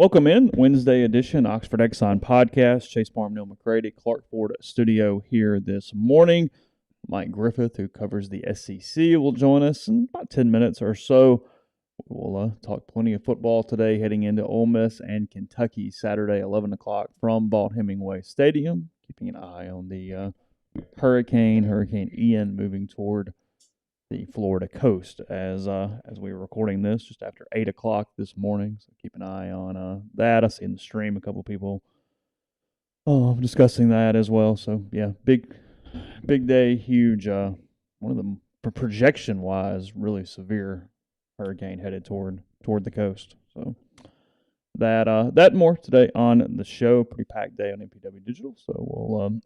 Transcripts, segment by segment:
Welcome in, Wednesday edition, Oxford Exxon Podcast. Chase Parham, Neal, McCready, Clark Ford Studio here this morning. Mike Griffith, who covers the SEC, will join us in about 10 minutes or so. We'll talk plenty of football today, heading into Ole Miss and Kentucky Saturday, 11 o'clock from Vaught-Hemingway Stadium. Keeping an eye on the Hurricane Ian moving toward the Florida coast as we were recording this just after 8 o'clock this morning. So keep an eye on that. I see in the stream a couple people discussing that as well. So yeah, big day, huge. One of them projection-wise, really severe hurricane headed toward the coast. So that and more today on the show. Pretty packed day on MPW Digital. So we'll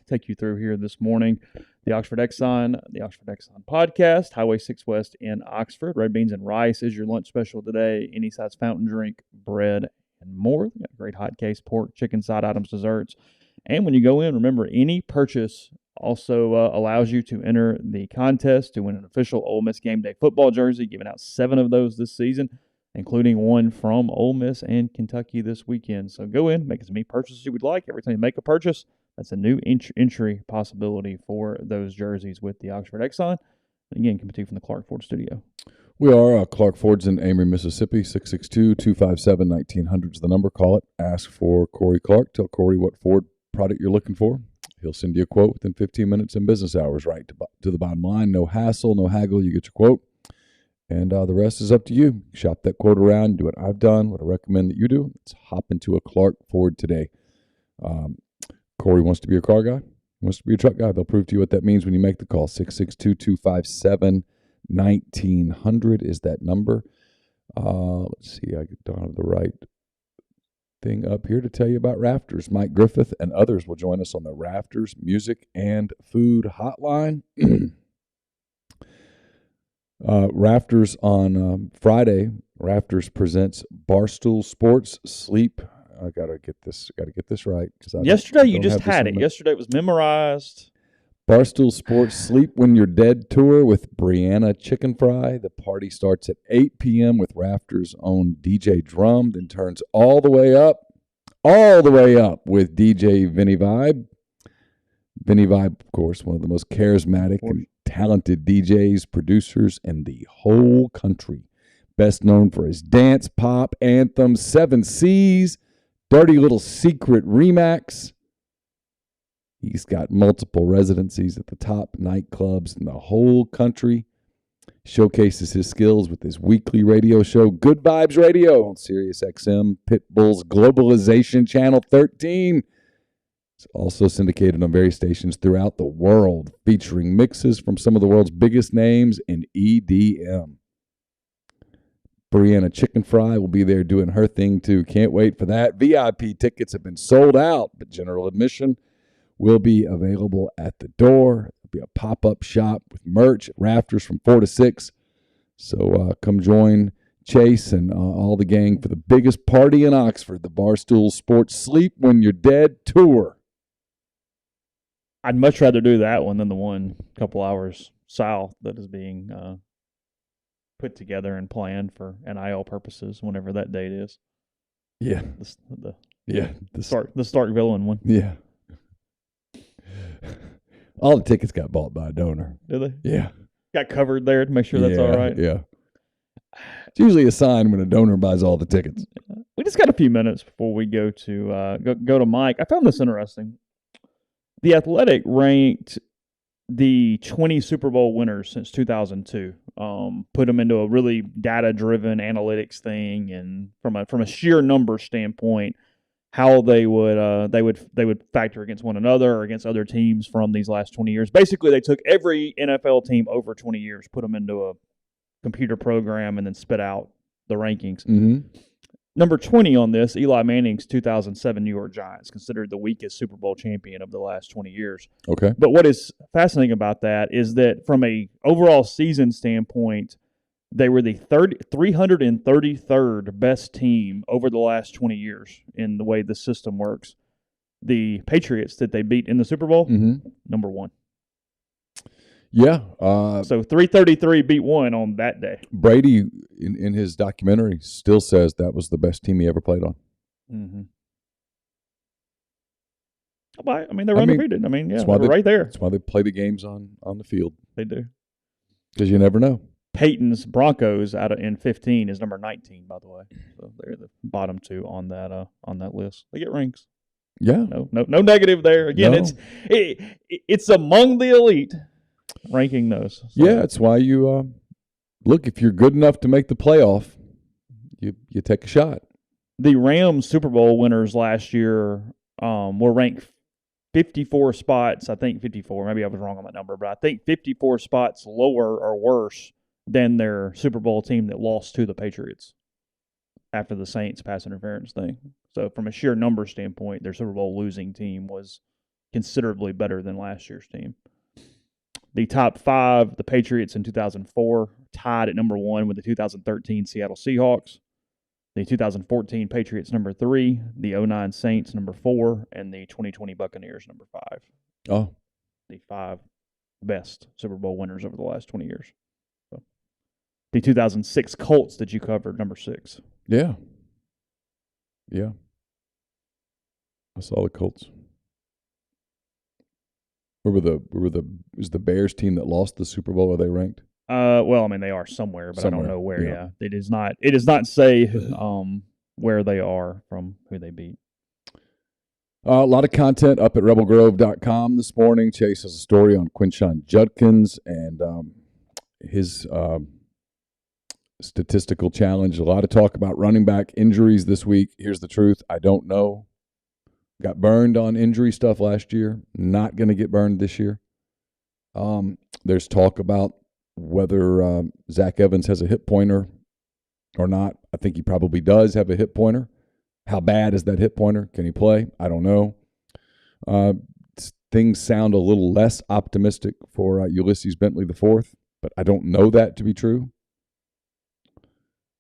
take you through here this morning. The Oxford Exxon Podcast, Highway 6 West in Oxford. Red beans and rice is your lunch special today. Any size fountain drink, bread, and more. They got great hot case, pork, chicken, side items, desserts. And when you go in, remember, any purchase also allows you to enter the contest to win an official Ole Miss Game Day football jersey, giving out 7 of those this season, including one from Ole Miss and Kentucky this weekend. So go in, make as many purchases you would like. Every time you make a purchase, that's a new entry possibility for those jerseys with the Oxford Exxon. Again, coming to you from the Clark Ford Studio. We are Clark Ford's in Amory, Mississippi. 662-257-1900 is the number. Call it. Ask for Corey Clark. Tell Corey what Ford product you're looking for. He'll send you a quote within 15 minutes in business hours, right to the bottom line. No hassle, no haggle. You get your quote. And the rest is up to you. Shop that quote around. Do what I've done, what I recommend that you do. Let's hop into a Clark Ford today. Corey wants to be a car guy. He wants to be a truck guy. They'll prove to you what that means when you make the call. 662-257-1900 is that number. Let's see. I don't have the right thing up here to tell you about Rafters. Mike Griffith and others will join us on the Rafters Music and Food Hotline. Rafters on Friday. Rafters presents Barstool Sports Sleep. I gotta get this right. Yesterday you just had it. Yesterday it was memorized. Barstool Sports Sleep When You're Dead tour with Brianna Chicken Fry. The party starts at 8 p.m. with Rafters' own DJ Drum, then turns all the way up with DJ Vinny Vibe. Vinny Vibe, of course, one of the most charismatic and talented DJs, producers in the whole country. Best known for his dance, pop, anthem, 7 C's, Dirty Little Secret Remax. He's got multiple residencies at the top nightclubs in the whole country. Showcases his skills with his weekly radio show, Good Vibes Radio, on Sirius XM, Pitbull's Globalization Channel 13. It's also syndicated on various stations throughout the world, featuring mixes from some of the world's biggest names in EDM. Brianna Chicken Fry will be there doing her thing, too. Can't wait for that. VIP tickets have been sold out, but general admission will be available at the door. There'll be a pop-up shop with merch at Rafters from 4 to 6. So come join Chase and all the gang for the biggest party in Oxford, the Barstool Sports Sleep When You're Dead tour. I'd much rather do that one than the one a couple hours south that is being put together and planned for NIL purposes whenever that date is. Yeah. The Starkville one. Yeah. All the tickets got bought by a donor. Did they? Yeah. Got covered there to make sure that's all right. Yeah. It's usually a sign when a donor buys all the tickets. We just got a few minutes before we go to go to Mike. I found this interesting. The Athletic ranked the 20 Super Bowl winners since 2002. Put them into a really data-driven analytics thing, and from a sheer number standpoint, how they would factor against one another or against other teams from these last 20 years. Basically, they took every NFL team over 20 years, put them into a computer program, and then spit out the rankings. Mm-hmm. Number 20 on this, Eli Manning's 2007 New York Giants, considered the weakest Super Bowl champion of the last 20 years. Okay. But what is fascinating about that is that from a overall season standpoint, they were the 333rd best team over the last 20 years in the way the system works. The Patriots that they beat in the Super Bowl, number 1. Yeah. So 333 beat 1 on that day. Brady, in his documentary, still says that was the best team he ever played on. Mm-hmm. I mean, they're undefeated. I mean, yeah, they're right there. That's why they play the games on the field. They do. Because you never know. Peyton's Broncos in 15 is number 19, by the way. So they're the bottom two on that list. They get rings. Yeah. No negative there. Again, it's among the elite ranking those. So. Yeah, that's why you look, if you're good enough to make the playoff, you take a shot. The Rams Super Bowl winners last year were ranked 54 spots. I think 54. Maybe I was wrong on that number, but I think 54 spots lower or worse than their Super Bowl team that lost to the Patriots after the Saints pass interference thing. So from a sheer number standpoint, their Super Bowl losing team was considerably better than last year's team. The top 5, the Patriots in 2004, tied at number 1 with the 2013 Seattle Seahawks. The 2014 Patriots, number 3. The 2009 Saints, number 4. And the 2020 Buccaneers, number 5. Oh. The 5 best Super Bowl winners over the last 20 years. So, the 2006 Colts that you covered, number 6. Yeah. Yeah. I saw the Colts. Was the Bears team that lost the Super Bowl? Are they ranked? Well, I mean, they are somewhere, but I don't know where. Yeah, it does not say where they are from who they beat. A lot of content up at rebelgrove.com this morning. Chase has a story on Quinshon Judkins and his statistical challenge. A lot of talk about running back injuries this week. Here's the truth. I don't know. Got burned on injury stuff last year. Not going to get burned this year. There's talk about whether Zach Evans has a hip pointer or not. I think he probably does have a hip pointer. How bad is that hip pointer? Can he play? I don't know. Things sound a little less optimistic for Ulysses Bentley IV, but I don't know that to be true.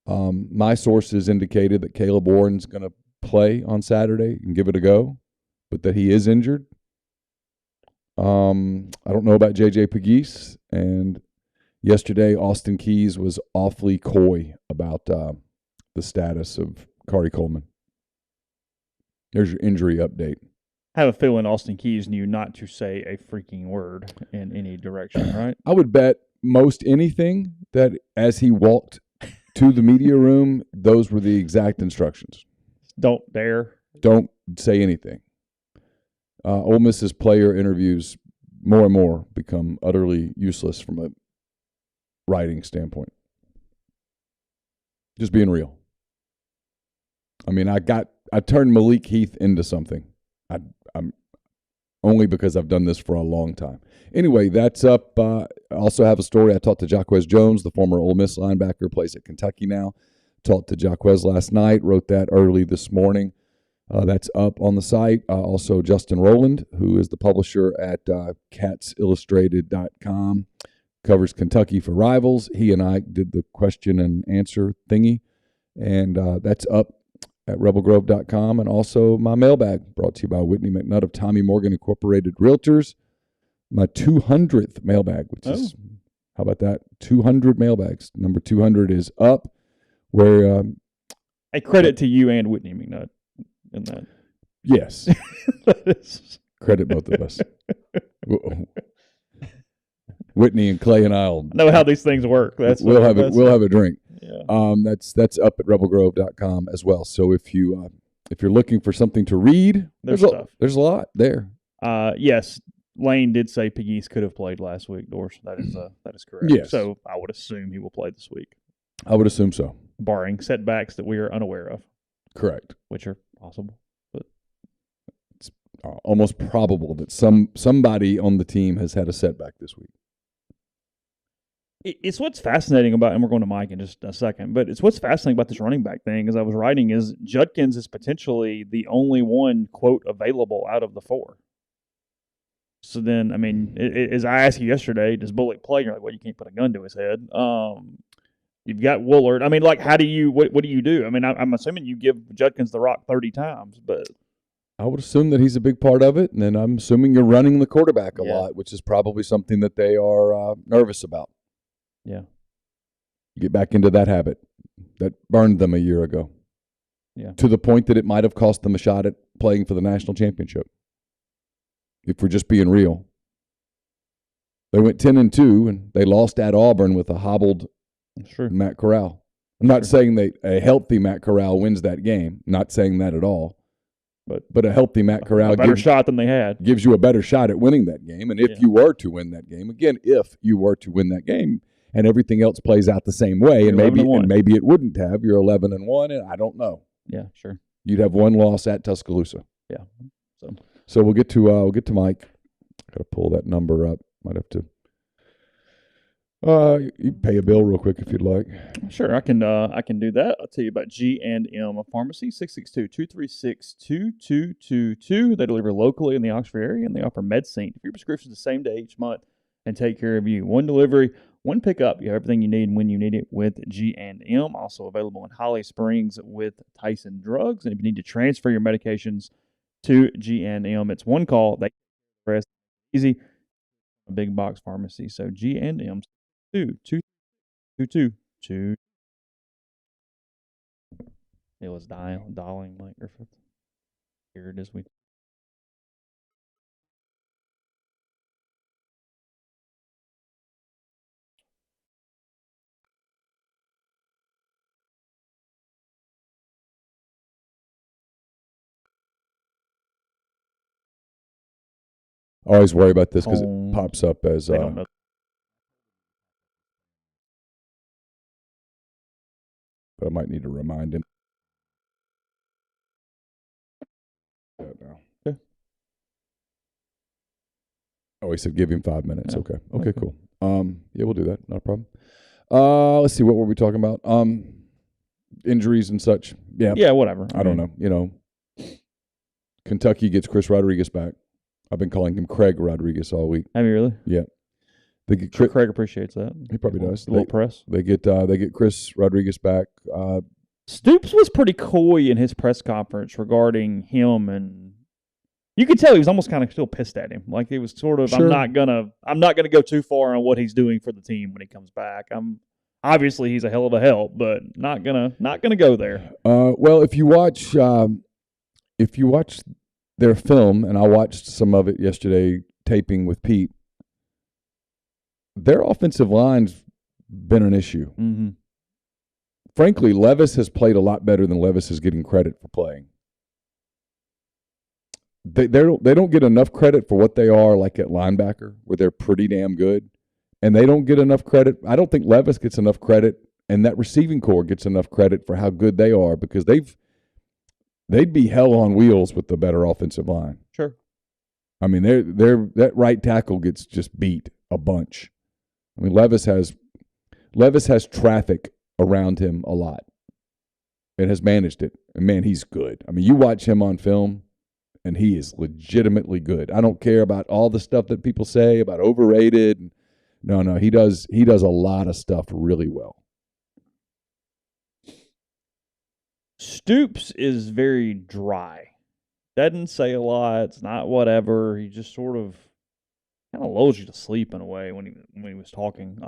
My sources indicated that Caleb Warren's going to play on Saturday and give it a go, but that he is injured. I don't know about J.J. Pegues, and yesterday Austin Keys was awfully coy about the status of Kari Coleman. There's your injury update. I have a feeling Austin Keys knew not to say a freaking word in any direction, right? I would bet most anything that as he walked to the media room, those were the exact instructions. Don't dare. Don't say anything. Ole Miss's player interviews more and more become utterly useless from a writing standpoint. Just being real. I mean, I turned Malik Heath into something. I'm only because I've done this for a long time. Anyway, that's up. I also have a story. I talked to Jaquez Jones, the former Ole Miss linebacker, plays at Kentucky now. Talked to Jaquez last night, wrote that early this morning. That's up on the site. Also, Justin Rowland, who is the publisher at catsillustrated.com, covers Kentucky for Rivals. He and I did the question and answer thingy, and that's up at rebelgrove.com. And also my mailbag, brought to you by Whitney McNutt of Tommy Morgan Incorporated Realtors. My 200th mailbag, which is, how about that? 200 mailbags. Number 200 is up. Where a credit to you and Whitney McNutt in that. Yes. Credit both of us. Whitney and Clay and I'll know how these things work. We'll have a drink. Yeah. That's up at rebelgrove.com as well. So if you're looking for something to read, there's a lot there. Yes. Lane did say Pegues could have played last week, Doris. That is correct. Yes. So I would assume he will play this week. I would assume so. Barring setbacks that we are unaware of. Correct. Which are possible. But it's almost probable that somebody on the team has had a setback this week. It's what's fascinating about, and we're going to Mike in just a second, but it's what's fascinating about this running back thing, as I was writing, is Judkins is potentially the only one, quote, available out of the 4. So then, I mean, as I asked you yesterday, does Bullock play? You're like, well, you can't put a gun to his head. You've got Woolard. I mean, like, how do you what do you do? I mean, I'm assuming you give Judkins the rock 30 times, but I would assume that he's a big part of it, and then I'm assuming you're running the quarterback a Yeah. lot, which is probably something that they are nervous about. Yeah. Get back into that habit that burned them a year ago. Yeah. To the point that it might have cost them a shot at playing for the national championship. If we're just being real. They went 10-2, and they lost at Auburn with a hobbled Matt Corral. I'm not saying a healthy Matt Corral wins that game. Not saying that at all. But a healthy Matt Corral shot than they had. Gives you a better shot at winning that game. And if you were to win that game, again, if you were to win that game and everything else plays out the same way, and maybe it wouldn't have, you're 11-1, and I don't know. Yeah, sure. You'd have one loss at Tuscaloosa. Yeah. So we'll get to Mike. Got to pull that number up. Might have to. You pay a bill real quick if you'd like. Sure, I can do that. I'll tell you about G&M Pharmacy, 662-236-2222. They deliver locally in the Oxford area, and they offer medicine for your prescriptions the same day each month and take care of you. One delivery, one pickup. You have everything you need when you need it with G&M. Also available in Holly Springs with Tyson Drugs. And if you need to transfer your medications to G&M, it's one call. They press easy. A big box pharmacy. So G&M 22222. It was dialing Mike Griffith. Here it is. I always worry about this because it pops up as. They don't know. But I might need to remind him. Now. Okay. Oh, he said give him 5 minutes. Yeah. Okay, cool. Yeah, we'll do that. Not a problem. Let's see, what were we talking about? Injuries and such. Yeah, whatever. I don't know. Kentucky gets Chris Rodriguez back. I've been calling him Craig Rodriguez all week. Have you really? Yeah. Craig appreciates that. He probably does. A little press. They get Chris Rodriguez back. Stoops was pretty coy in his press conference regarding him, and you could tell he was almost kind of still pissed at him. Like he was sort of, sure. I'm not gonna go too far on what he's doing for the team when he comes back. Obviously he's a hell of a help, but not gonna go there. Well, if you watch their film, and I watched some of it yesterday taping with Pete, their offensive line's been an issue. Mm-hmm. Frankly, Levis has played a lot better than Levis is getting credit for playing. They don't get enough credit for what they are like at linebacker, where they're pretty damn good. And they don't get enough credit. I don't think Levis gets enough credit, and that receiving corps gets enough credit for how good they are, because they'd be hell on wheels with the better offensive line. Sure. I mean, that right tackle gets just beat a bunch. I mean, Levis has traffic around him a lot and has managed it. And, man, he's good. I mean, you watch him on film, and he is legitimately good. I don't care about all the stuff that people say about overrated. No, he does a lot of stuff really well. Stoops is very dry. Doesn't say a lot. It's not whatever. He just sort of kind of lulls you to sleep in a way when he was talking.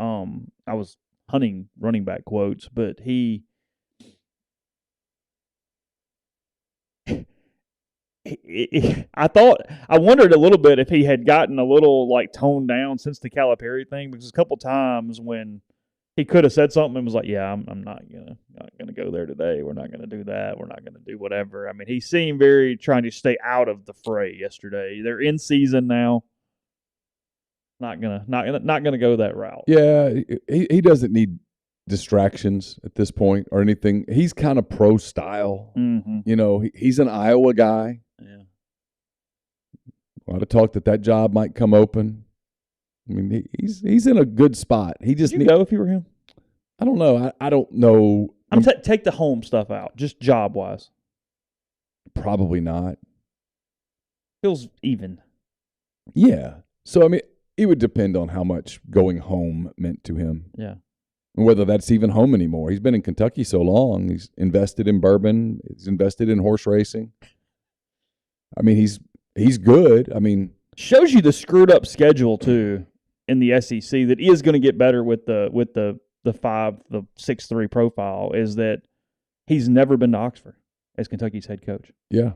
I was hunting running back quotes, but I wondered a little bit if he had gotten a little like toned down since the Calipari thing, because a couple times when he could have said something and was like, "Yeah, I'm not gonna go there today. We're not gonna do that. We're not gonna do whatever." I mean, he seemed very trying to stay out of the fray yesterday. They're in season now. Not gonna go that route. Yeah, he doesn't need distractions at this point or anything. He's kind of pro style. Mm-hmm. He's an Iowa guy. Yeah. A lot of talk that job might come open. I mean, he's in a good spot. He just Would you go if you were him? I don't know. I don't know. Take the home stuff out, just job wise. Probably not. Feels even. Yeah. So I mean, it would depend on how much going home meant to him. Yeah. And whether that's even home anymore. He's been in Kentucky so long. He's invested in bourbon. He's invested in horse racing. I mean, he's good. I mean, shows you the screwed up schedule too in the SEC that is going to get better with the 6'3" profile. Is that he's never been to Oxford as Kentucky's head coach. Yeah.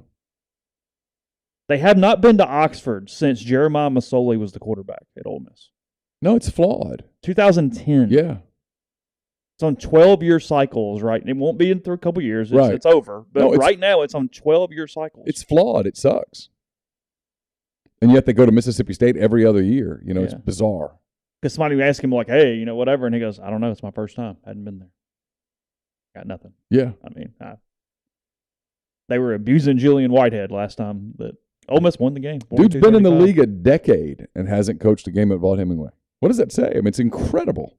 They have not been to Oxford since Jeremiah Masoli was the quarterback at Ole Miss. No, it's flawed. 2010. Yeah. It's on 12-year cycles, right? It won't be in through a couple years. Right. It's over. But right now it's on 12-year cycles. It's flawed. It sucks. And yet they go to Mississippi State every other year. You know, It's bizarre. Because somebody would ask him, like, hey, whatever. And he goes, I don't know. It's my first time. Hadn't been there. Got nothing. Yeah. I mean, they were abusing Julian Whitehead last time that Ole Miss won the game. Dude's been in the league a decade and hasn't coached a game at Vaught-Hemingway. What does that say? I mean, it's incredible.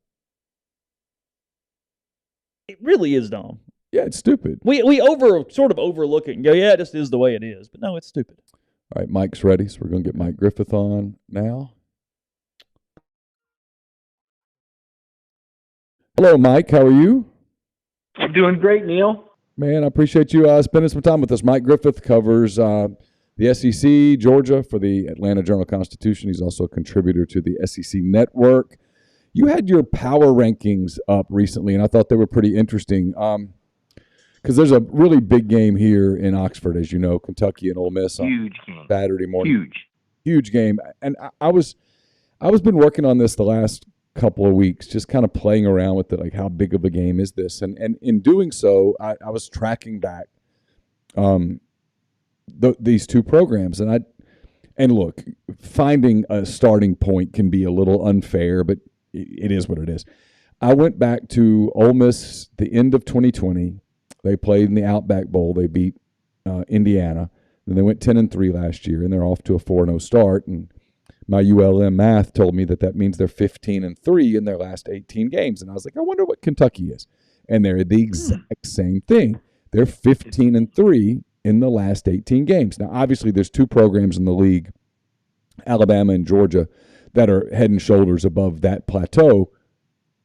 It really is dumb. Yeah, it's stupid. We sort of overlook it and go, yeah, it just is the way it is. But no, it's stupid. All right, Mike's ready, so we're going to get Mike Griffith on now. Hello, Mike. How are you? I'm doing great, Neal. Man, I appreciate you spending some time with us. Mike Griffith covers the SEC, Georgia, for the Atlanta Journal-Constitution. He's also a contributor to the SEC Network. You had your power rankings up recently, and I thought they were pretty interesting because there's a really big game here in Oxford, as you know, Kentucky and Ole Miss on Saturday morning. Huge game. And I was been working on this the last couple of weeks, just kind of playing around with it, like how big of a game is this? And in doing so, I was tracking back these two programs, and look, finding a starting point can be a little unfair, but it is what it is. I went back to Ole Miss the end of 2020. They played in the Outback Bowl. They beat Indiana. Then they went 10-3 last year, and they're off to a 4-0 start. And my ULM math told me that means they're 15-3 in their last 18 games. And I was like, I wonder what Kentucky is. And they're the exact same thing. They're 15-3 in the last 18 games. Now, obviously, there's two programs in the league, Alabama and Georgia, that are head and shoulders above that plateau.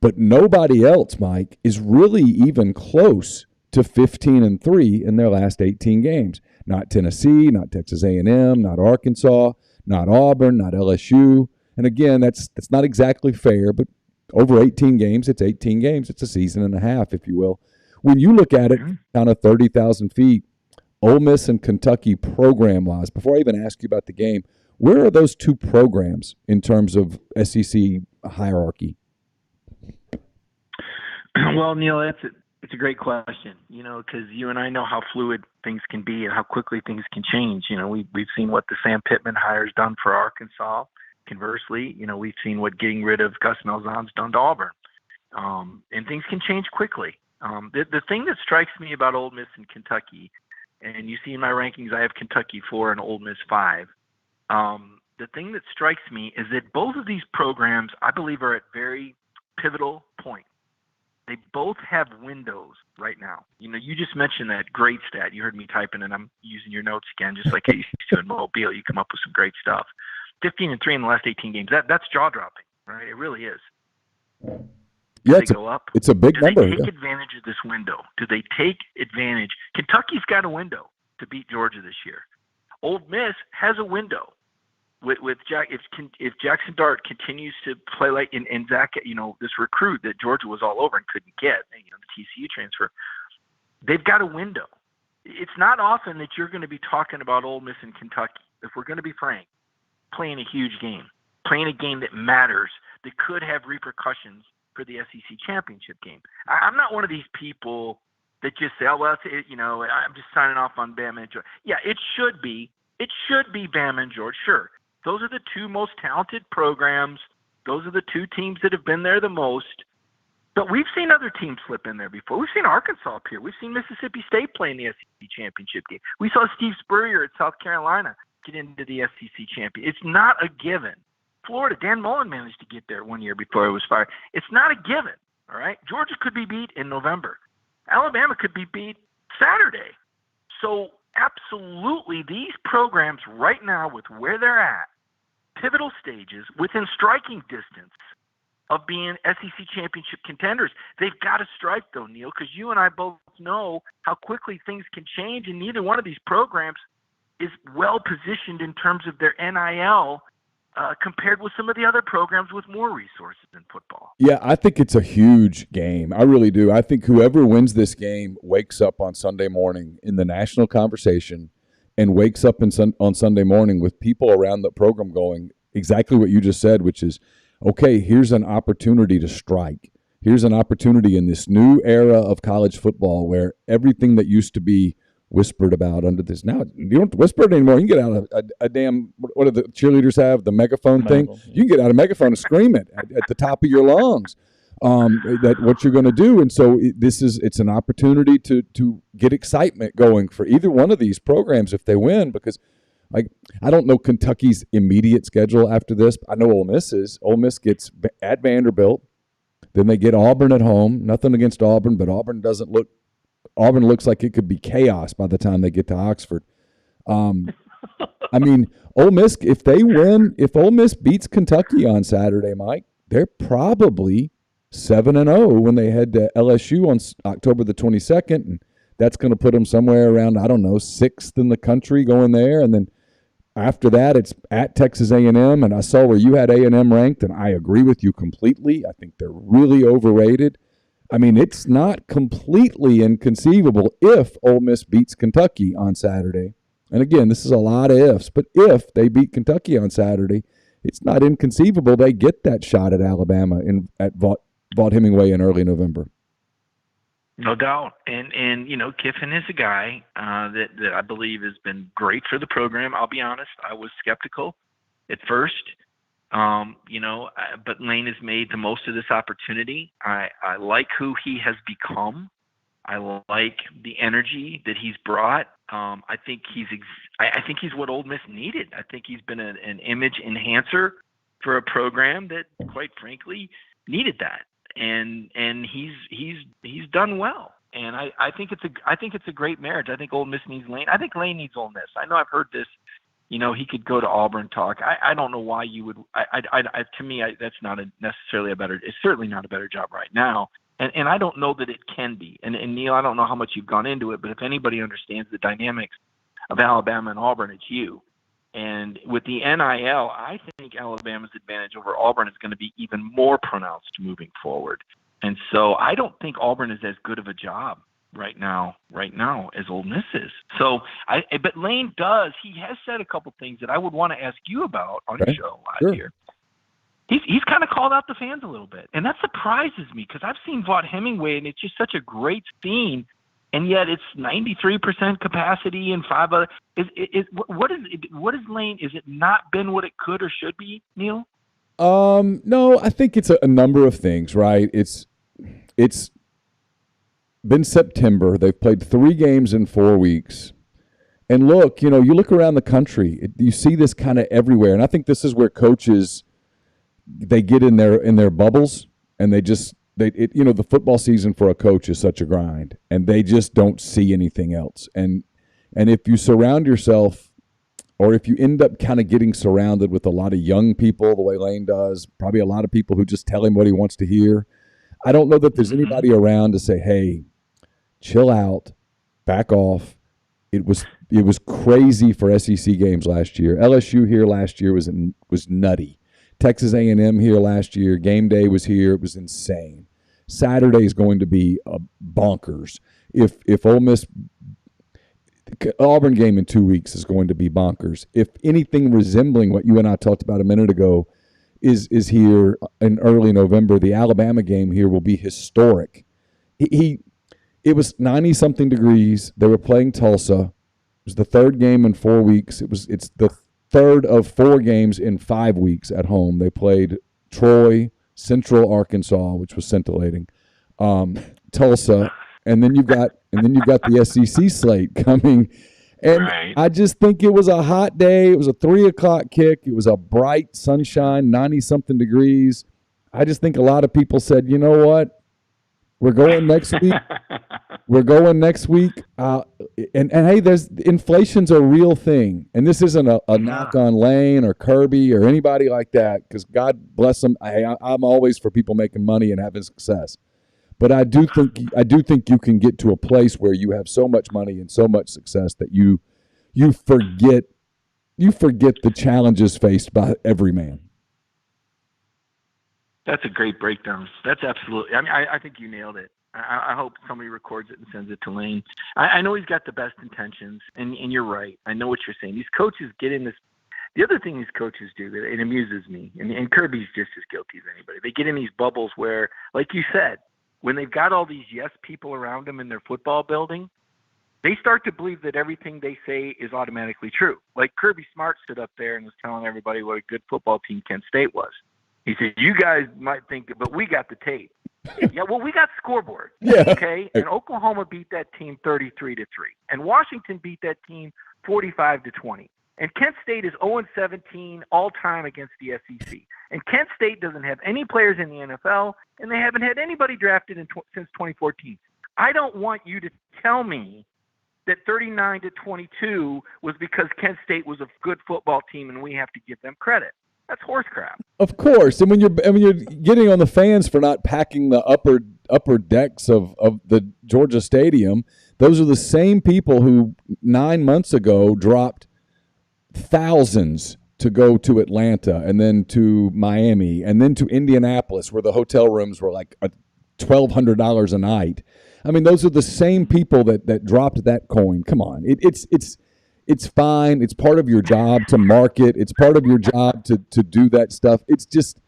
But nobody else, Mike, is really even close to 15-3 in their last 18 games. Not Tennessee, not Texas A&M, not Arkansas, not Auburn, not LSU. And again, that's not exactly fair, but over 18 games, it's 18 games. It's a season and a half, if you will. When you look at it down to 30,000 feet, Ole Miss and Kentucky program-wise, before I even ask you about the game, where are those two programs in terms of SEC hierarchy? Well, Neal, it's a great question, because you and I know how fluid things can be and how quickly things can change. We've seen what the Sam Pittman hire's done for Arkansas. Conversely, we've seen what getting rid of Gus Malzahn's done to Auburn. And things can change quickly. The thing that strikes me about Ole Miss and Kentucky, and you see in my rankings, I have Kentucky 4 and Ole Miss 5. The thing that strikes me is that both of these programs, I believe, are at very pivotal points. They both have windows right now. You just mentioned that great stat. You heard me typing, and I'm using your notes again, just like I used to in Mobile. You come up with some great stuff. 15-3 in the last 18 games. That's jaw-dropping, right? It really is. Yeah, it's a big number. Do they take advantage of this window? Do they take advantage? Kentucky's got a window to beat Georgia this year. Ole Miss has a window. With Jack, if Jackson Dart continues to play like in Zach, this recruit that Georgia was all over and couldn't get, the TCU transfer, they've got a window. It's not often that you're going to be talking about Ole Miss and Kentucky, if we're going to be frank, playing a huge game, playing a game that matters, that could have repercussions for the SEC championship game. I'm not one of these people that just say, I'm just signing off on Bama and Georgia. Yeah, it should be Bama and Georgia, sure. Those are the two most talented programs. Those are the two teams that have been there the most. But we've seen other teams slip in there before. We've seen Arkansas up here. We've seen Mississippi State play in the SEC championship game. We saw Steve Spurrier at South Carolina get into the SEC champion. It's not a given. Florida, Dan Mullen managed to get there 1 year before he was fired. It's not a given, all right? Georgia could be beat in November. Alabama could be beat Saturday. So absolutely, these programs right now with where they're at, pivotal stages, within striking distance of being SEC championship contenders. They've got to strike, though, Neal, because you and I both know how quickly things can change, and neither one of these programs is well positioned in terms of their NIL compared with some of the other programs with more resources in football. Yeah, I think it's a huge game. I really do. I think whoever wins this game wakes up on Sunday morning in the national conversation and wakes up on Sunday morning with people around the program going exactly what you just said, which is, okay, here's an opportunity to strike. Here's an opportunity in this new era of college football where everything that used to be whispered about under this. Now, you don't have to whisper it anymore. You can get out a damn, what do the cheerleaders have, the megaphone thing? Yeah. You can get out a megaphone and scream it at the top of your lungs. That what you're going to do. And so it's an opportunity to get excitement going for either one of these programs if they win, because like I don't know Kentucky's immediate schedule after this. I know Ole Miss's. Ole Miss gets at Vanderbilt. Then they get Auburn at home. Nothing against Auburn, but Auburn looks like it could be chaos by the time they get to Oxford. I mean, Ole Miss, if Ole Miss beats Kentucky on Saturday, Mike, they're probably 7-0 when they head to LSU on October the 22nd, and that's going to put them somewhere around, I don't know, 6th in the country going there. And then after that, it's at Texas A&M, and I saw where you had A&M ranked, and I agree with you completely. I think they're really overrated. I mean, it's not completely inconceivable if Ole Miss beats Kentucky on Saturday. And again, this is a lot of ifs, but if they beat Kentucky on Saturday, it's not inconceivable they get that shot at Alabama at Vaught-Hemingway in early November. No doubt. And you know, Kiffin is a guy that I believe has been great for the program. I'll be honest, I was skeptical at first. But Lane has made the most of this opportunity. I like who he has become. I like the energy that he's brought. I think he's what Ole Miss needed. I think he's been an image enhancer for a program that, quite frankly, needed that. And he's done well. And I think it's a great marriage. I think Ole Miss needs Lane. I think Lane needs Ole Miss. I know I've heard this. You know, he could go to Auburn talk. I don't know why you would. To me, that's not necessarily a better. It's certainly not a better job right now. And I don't know that it can be. And Neal, I don't know how much you've gone into it, but if anybody understands the dynamics of Alabama and Auburn, it's you. And with the NIL, I think Alabama's advantage over Auburn is going to be even more pronounced moving forward. And so I don't think Auburn is as good of a job right now as Ole Miss is. So but Lane he has said a couple things that I would want to ask you about on your show last year. He's kind of called out the fans a little bit, and that surprises me because I've seen Vaught-Hemingway, and it's just such a great scene, and yet it's 93% capacity and 5 other. What is Lane? Is it not been what it could or should be, Neal? No, I think it's a number of things, right? It's been September. They've played 3 games in 4 weeks. And look, you look around the country, you see this kind of everywhere. And I think this is where coaches, they get in their bubbles, and the football season for a coach is such a grind, and they just don't see anything else. And if you surround yourself, or if you end up kind of getting surrounded with a lot of young people the way Lane does, probably a lot of people who just tell him what he wants to hear, I don't know that there's anybody around to say, hey, chill out, back off. It was crazy for SEC games last year. LSU here last year was nutty. Texas A&M here last year, game day was here. It was insane. Saturday is going to be bonkers. If Ole Miss Auburn game in 2 weeks is going to be bonkers. If anything resembling what you and I talked about a minute ago is here in early November, the Alabama game here will be historic. It was 90-something degrees. They were playing Tulsa. It was the 3rd game in 4 weeks. It's the 3rd of 4 games in 5 weeks at home. They played Troy, Central Arkansas, which was scintillating, Tulsa, and then you've got the SEC slate coming. And right. I just think it was a hot day. It was a 3:00 kick. It was a bright sunshine, 90-something degrees. I just think a lot of people said, you know what? We're going next week. And hey, inflation's a real thing. And this isn't a knock on Lane or Kirby or anybody like that, because God bless them. I'm always for people making money and having success. But I do think you can get to a place where you have so much money and so much success that you you forget the challenges faced by every man. That's a great breakdown. That's absolutely. I mean, I think you nailed it. I hope somebody records it and sends it to Lane. I know he's got the best intentions, and you're right. I know what you're saying. These coaches get in this. The other thing these coaches do that it amuses me, and Kirby's just as guilty as anybody. They get in these bubbles where, like you said, when they've got all these yes people around them in their football building, they start to believe that everything they say is automatically true. Like Kirby Smart stood up there and was telling everybody what a good football team Kent State was. He said, "You guys might think that, but we got the tape." Yeah, well, we got scoreboard. Yeah. Okay, and Oklahoma beat that team 33-3, and Washington beat that team 45-20. And Kent State is 0-17 all time against the SEC. And Kent State doesn't have any players in the NFL, and they haven't had anybody drafted since 2014. I don't want you to tell me that 39-22 was because Kent State was a good football team, and we have to give them credit. That's horse crap. Of course, and when you're getting on the fans for not packing the upper decks of the Georgia Stadium, those are the same people who 9 months ago dropped thousands to go to Atlanta and then to Miami and then to Indianapolis, where the hotel rooms were like $1,200 a night. I mean, those are the same people that dropped that coin. Come on, it's fine. It's part of your job to market. It's part of your job to do that stuff. It's just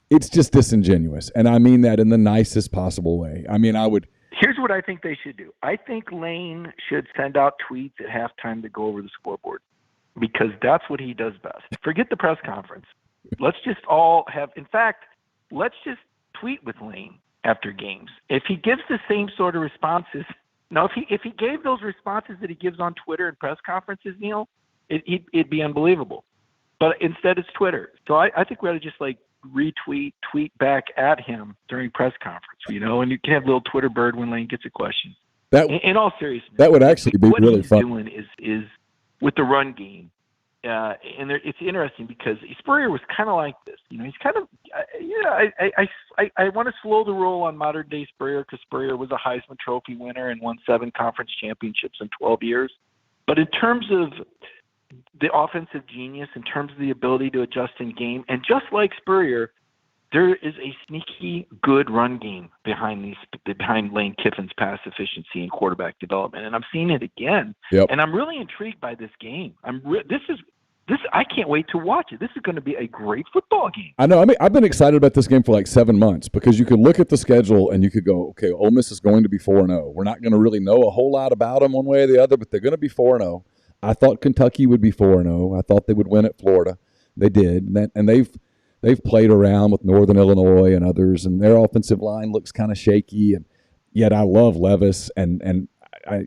disingenuous, and I mean that in the nicest possible way. I mean, Here's what I think they should do. I think Lane should send out tweets at halftime to go over the scoreboard, because that's what he does best. Forget the press conference. Let's just all have – in fact, let's just tweet with Lane after games. If he gives the same sort of responses – now, if he gave those responses that he gives on Twitter and press conferences, Neal, it'd be unbelievable. But instead it's Twitter. So I think we ought to just like tweet back at him during press conference, and you can have a little Twitter bird when Lane gets a question. In all seriousness, that would actually be really fun. What he's doing is with the run game. And it's interesting because Spurrier was kind of like this. He's kind of, I want to slow the roll on modern day Spurrier, because Spurrier was a Heisman Trophy winner and won 7 conference championships in 12 years. But in terms of the offensive genius, in terms of the ability to adjust in game, and just like Spurrier, there is a sneaky good run game behind Lane Kiffin's pass efficiency and quarterback development, and I'm seeing it again. Yep. And I'm really intrigued by this game. I can't wait to watch it. This is going to be a great football game. I know. I mean, I've been excited about this game for like 7 months, because you could look at the schedule and you could go, okay, Ole Miss is going to be 4-0. We're not going to really know a whole lot about them one way or the other, but they're going to be 4-0. I thought Kentucky would be 4-0. I thought they would win at Florida. They did, and they've played around with Northern Illinois and others, and their offensive line looks kind of shaky. And yet, I love Levis, and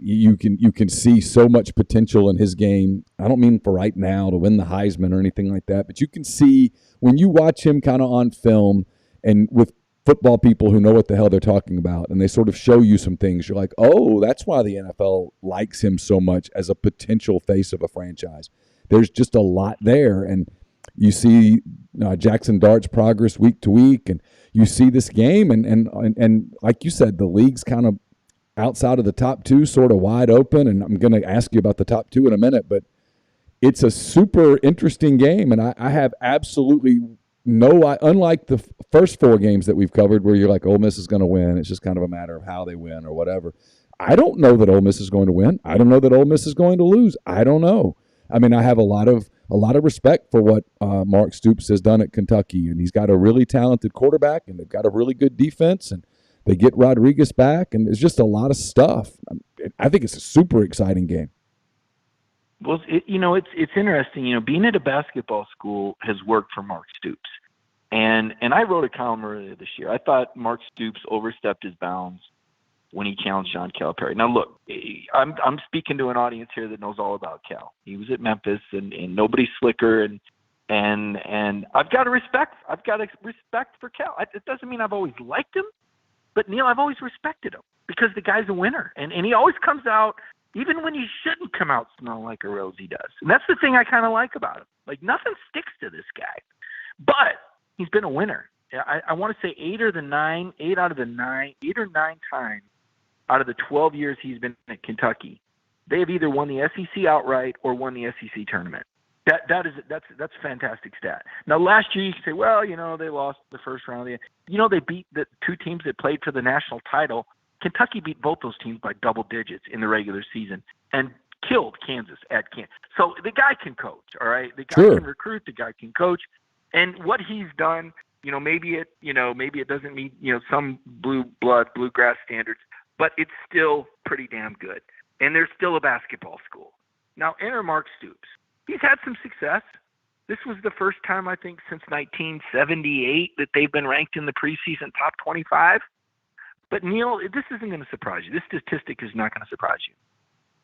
you can see so much potential in his game. I don't mean for right now to win the Heisman or anything like that, but you can see when you watch him kind of on film and with football people who know what the hell they're talking about, and they sort of show you some things, you're like, oh, that's why the NFL likes him so much as a potential face of a franchise. There's just a lot there, and you see Jackson Dart's progress week to week, and you see this game, and like you said, the league's kind of outside of the top 2, sort of wide open, and I'm going to ask you about the top 2 in a minute, but it's a super interesting game, and I have absolutely unlike the first 4 games that we've covered where you're like, Ole Miss is going to win, it's just kind of a matter of how they win or whatever. I don't know that Ole Miss is going to win. I don't know that Ole Miss is going to lose. I don't know. I mean, I have a lot of respect for what Mark Stoops has done at Kentucky, and he's got a really talented quarterback, and they've got a really good defense, and they get Rodriguez back, and there's just a lot of stuff. I think it's a super exciting game. Well, it's interesting. Being at a basketball school has worked for Mark Stoops, and I wrote a column earlier this year. I thought Mark Stoops overstepped his bounds when he challenged John Calipari. Now, look, I'm speaking to an audience here that knows all about Cal. He was at Memphis, and nobody's slicker, and I've got respect for Cal. It doesn't mean I've always liked him. But, Neal, I've always respected him because the guy's a winner. And he always comes out, even when he shouldn't come out smelling like a rose, he does. And that's the thing I kind of like about him. Like, nothing sticks to this guy. But he's been a winner. I want to say 8 or 9 times out of the 12 years he's been at Kentucky, they have either won the SEC outright or won the SEC tournament. That's a fantastic stat. Now, last year you could say, well, they lost the first round. They beat the two teams that played for the national title. Kentucky beat both those teams by double digits in the regular season and killed Kansas at Kansas. So the guy can coach, all right? The guy can recruit, the guy can coach. And what he's done, maybe it doesn't meet, some bluegrass standards, but it's still pretty damn good. And they're still a basketball school. Now, enter Mark Stoops. He's had some success. This was the first time, I think, since 1978 that they've been ranked in the preseason top 25. But, Neal, this isn't going to surprise you. This statistic is not going to surprise you.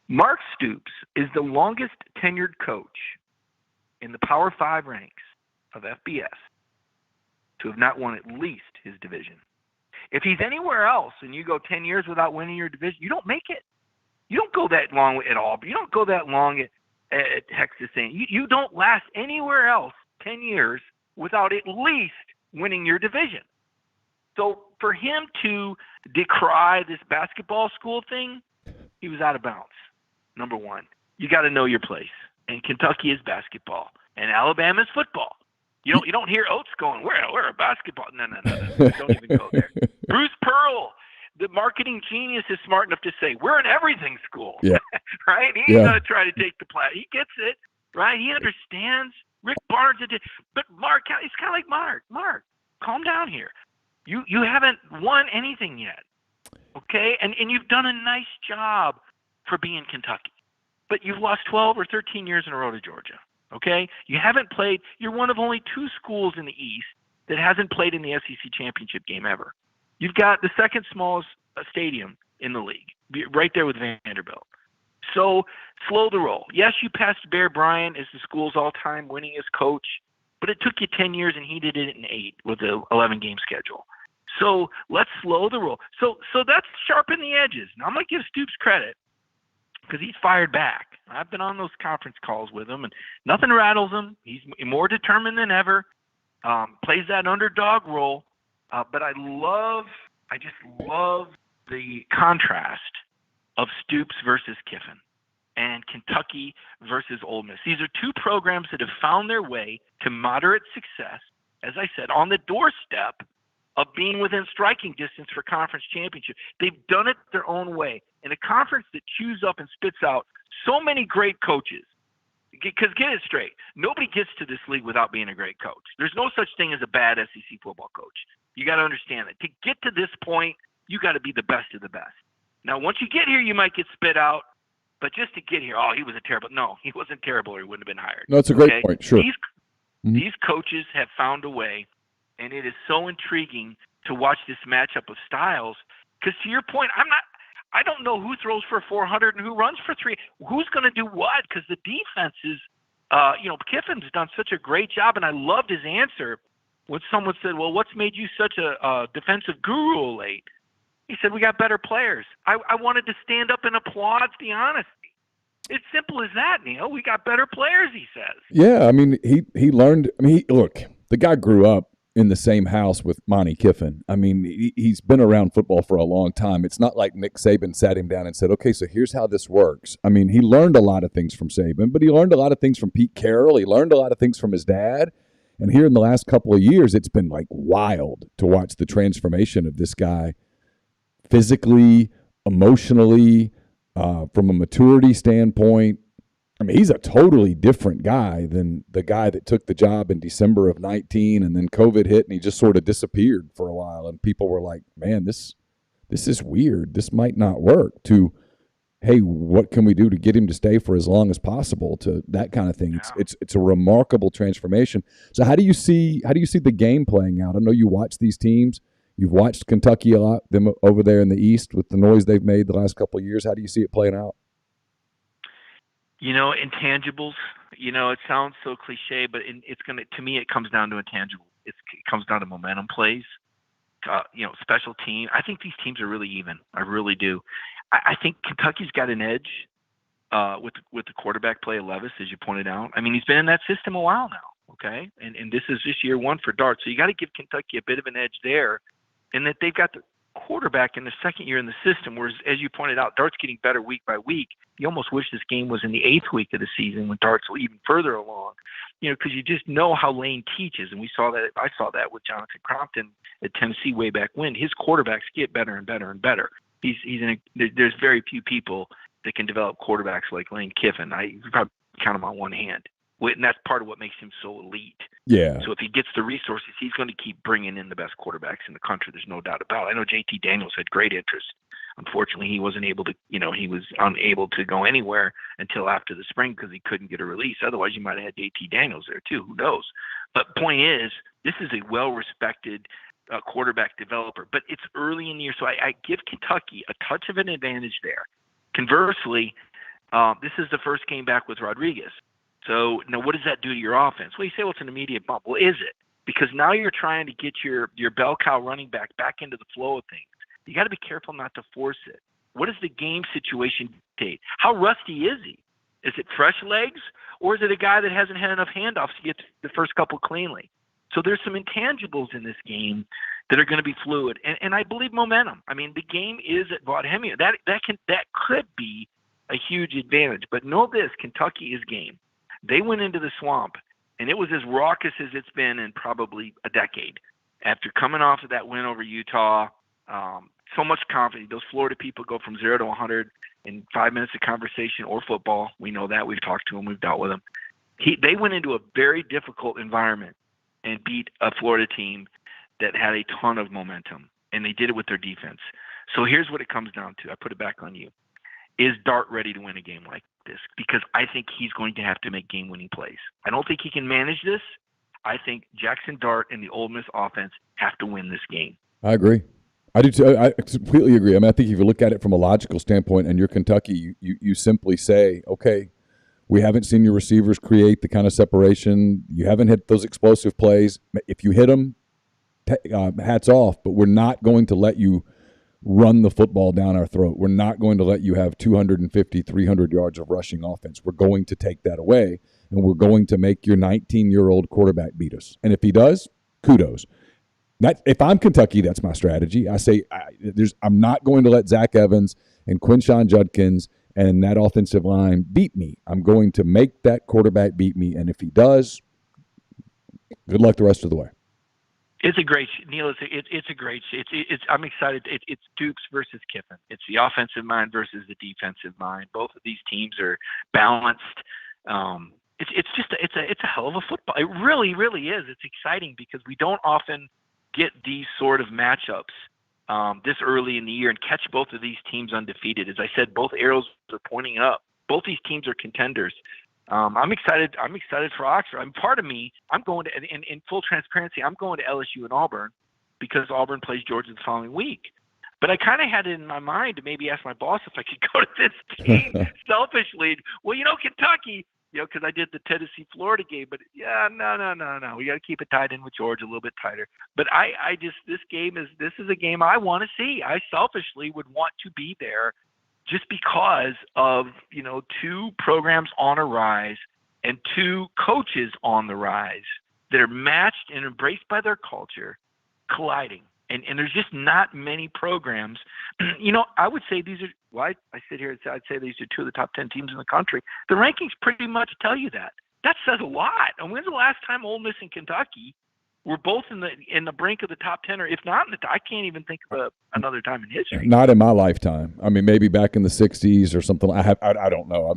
Mark Stoops is the longest tenured coach in the Power 5 ranks of FBS to have not won at least his division. If he's anywhere else and you go 10 years without winning your division, you don't make it. You don't go that long at all. You don't go that long at Texas A&M. You don't last anywhere else 10 years without at least winning your division. So for him to decry this basketball school thing, he was out of bounds. Number one, you got to know your place. And Kentucky is basketball, and Alabama is football. You don't hear Oates going, we're a basketball. No. Don't even go there. Bruce Pearl, the marketing genius, is smart enough to say, we're an everything school. Yeah. Right? He ain't going to try to take the play. He gets it, right? He understands. Rick Barnes, but Mark, it's kind of like Mark, calm down here. You haven't won anything yet, okay? And you've done a nice job for being Kentucky. But you've lost 12 or 13 years in a row to Georgia, okay? You haven't played. You're one of only two schools in the East that hasn't played in the SEC championship game ever. You've got the second smallest stadium in the league, right there with Vanderbilt. So slow the roll. Yes, you passed Bear Bryant as the school's all-time winningest coach, but it took you 10 years, and he did it in 8 with the 11-game schedule. So let's slow the roll. So that's sharpen the edges. Now, I'm going to give Stoops credit because he's fired back. I've been on those conference calls with him, and nothing rattles him. He's more determined than ever, plays that underdog role. But I just love the contrast of Stoops versus Kiffin and Kentucky versus Ole Miss. These are two programs that have found their way to moderate success, as I said, on the doorstep of being within striking distance for conference championship. They've done it their own way. In a conference that chews up and spits out so many great coaches, because get it straight, nobody gets to this league without being a great coach. There's no such thing as a bad SEC football coach. You got to understand that. To get to this point, you got to be the best of the best. Now, once you get here, you might get spit out, but just to get here, he was a terrible. No, he wasn't terrible, or he wouldn't have been hired. No, it's a great point. Sure. These coaches have found a way, and it is so intriguing to watch this matchup of styles. Because to your point, I don't know who throws for 400 and who runs for 3. Who's going to do what? Because the defenses, Kiffin's done such a great job, and I loved his answer when someone said, well, what's made you such a defensive guru late? He said, we got better players. I wanted to stand up and applaud the honesty. It's simple as that, Neal. We got better players, he says. Yeah, I mean, he learned. I mean, look, the guy grew up in the same house with Monty Kiffin. I mean, he's been around football for a long time. It's not like Nick Saban sat him down and said, okay, so here's how this works. I mean, he learned a lot of things from Saban, but he learned a lot of things from Pete Carroll. He learned a lot of things from his dad. And here in the last couple of years, it's been like wild to watch the transformation of this guy physically, emotionally, from a maturity standpoint. I mean, he's a totally different guy than the guy that took the job in December of 19, and then COVID hit and he just sort of disappeared for a while. And people were like, man, this is weird. This might not work. To, hey, what can we do to get him to stay for as long as possible, to that kind of thing. Yeah. It's a remarkable transformation. So how do you see the game playing out? I know you watch these teams. You've watched Kentucky a lot, them over there in the East with the noise they've made the last couple of years. How do you see it playing out? Intangibles, it sounds so cliche, but to me, it comes down to intangibles. It comes down to momentum plays, special team. I think these teams are really even. I really do. I think Kentucky's got an edge with the quarterback play of Levis, as you pointed out. I mean, he's been in that system a while now, okay? And this is just year one for Dart. So you got to give Kentucky a bit of an edge there, in that they've got quarterback in the second year in the system, whereas, as you pointed out, Dart's getting better week by week. You almost wish this game was in the 8th week of the season when Dart's even further along, because you just know how Lane teaches. And I saw that with Jonathan Crompton at Tennessee way back when. His quarterbacks get better and better and better. There's very few people that can develop quarterbacks like Lane Kiffin. You can probably count him on one hand. And that's part of what makes him so elite. Yeah. So if he gets the resources, he's going to keep bringing in the best quarterbacks in the country. There's no doubt about it. I know JT Daniels had great interest. Unfortunately, he wasn't able to, he was unable to go anywhere until after the spring because he couldn't get a release. Otherwise, you might have had JT Daniels there too. Who knows? But point is, this is a well-respected quarterback developer. But it's early in the year, so I give Kentucky a touch of an advantage there. Conversely, this is the first game back with Rodriguez. So now what does that do to your offense? Well, you say, well, it's an immediate bump. Well, is it? Because now you're trying to get your bell cow running back into the flow of things. You got to be careful not to force it. What does the game situation dictate? How rusty is he? Is it fresh legs, or is it a guy that hasn't had enough handoffs to get the first couple cleanly? So there's some intangibles in this game that are going to be fluid, and I believe momentum. I mean, the game is at Vaught-Hemingway. That could be a huge advantage. But know this: Kentucky is game. They went into the swamp, and it was as raucous as it's been in probably a decade. After coming off of that win over Utah, so much confidence. Those Florida people go from 0 to 100 in 5 minutes of conversation or football. We know that. We've talked to them. We've dealt with them. They went into a very difficult environment and beat a Florida team that had a ton of momentum, and they did it with their defense. So here's what it comes down to. I put it back on you. Is Dart ready to win a game like this? Because I think he's going to have to make game-winning plays. I don't think he can manage this. I think Jackson Dart and the Ole Miss offense have to win this game. I agree. I do too. I completely agree. I mean, I think if you look at it from a logical standpoint and you're Kentucky, you simply say, okay, we haven't seen your receivers create the kind of separation. You haven't hit those explosive plays. If you hit them, hats off, but we're not going to let you run the football down our throat. We're not going to let you have 250, 300 yards of rushing offense. We're going to take that away, and we're going to make your 19-year-old quarterback beat us. And if he does, kudos. If I'm Kentucky, that's my strategy. I say I'm not going to let Zach Evans and Quinshon Judkins and that offensive line beat me. I'm going to make that quarterback beat me, and if he does, good luck the rest of the way. It's a great, Neal. It's a great. I'm excited. It's Dukes versus Kiffin. It's the offensive mind versus the defensive mind. Both of these teams are balanced. It's a hell of a football. It really, really is. It's exciting because we don't often get these sort of matchups this early in the year and catch both of these teams undefeated. As I said, both arrows are pointing up. Both these teams are contenders. I'm excited for Oxford. Part of me, I'm going to, in full transparency, I'm going to LSU and Auburn because Auburn plays Georgia the following week. But I kind of had it in my mind to maybe ask my boss if I could go to this team selfishly. Well, Kentucky, because I did the Tennessee-Florida game. But, no. We got to keep it tied in with Georgia a little bit tighter. But this is a game I want to see. I selfishly would want to be there just because of, two programs on a rise and two coaches on the rise that are matched and embraced by their culture colliding. And there's just not many programs. I would say these are, I sit here and say, I'd say these are two of the top 10 teams in the country. The rankings pretty much tell you that. That says a lot. And when's the last time Ole Miss and Kentucky were both in the brink of the top 10, or if not, I can't even think of another time in history. Not in my lifetime. I mean, maybe back in the '60s or something. I don't know.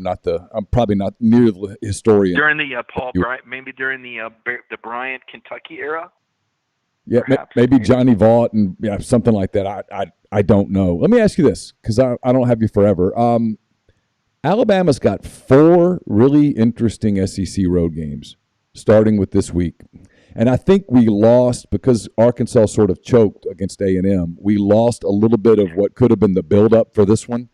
I'm probably not near the historian. During the Paul Bryant, maybe during the Bryant Kentucky era. Yeah, maybe Johnny Vaught and something like that. I don't know. Let me ask you this, because I don't have you forever. Alabama's got 4 really interesting SEC road games, starting with this week. And I think we lost because Arkansas sort of choked against A&M. We lost a little bit of what could have been the buildup for this one.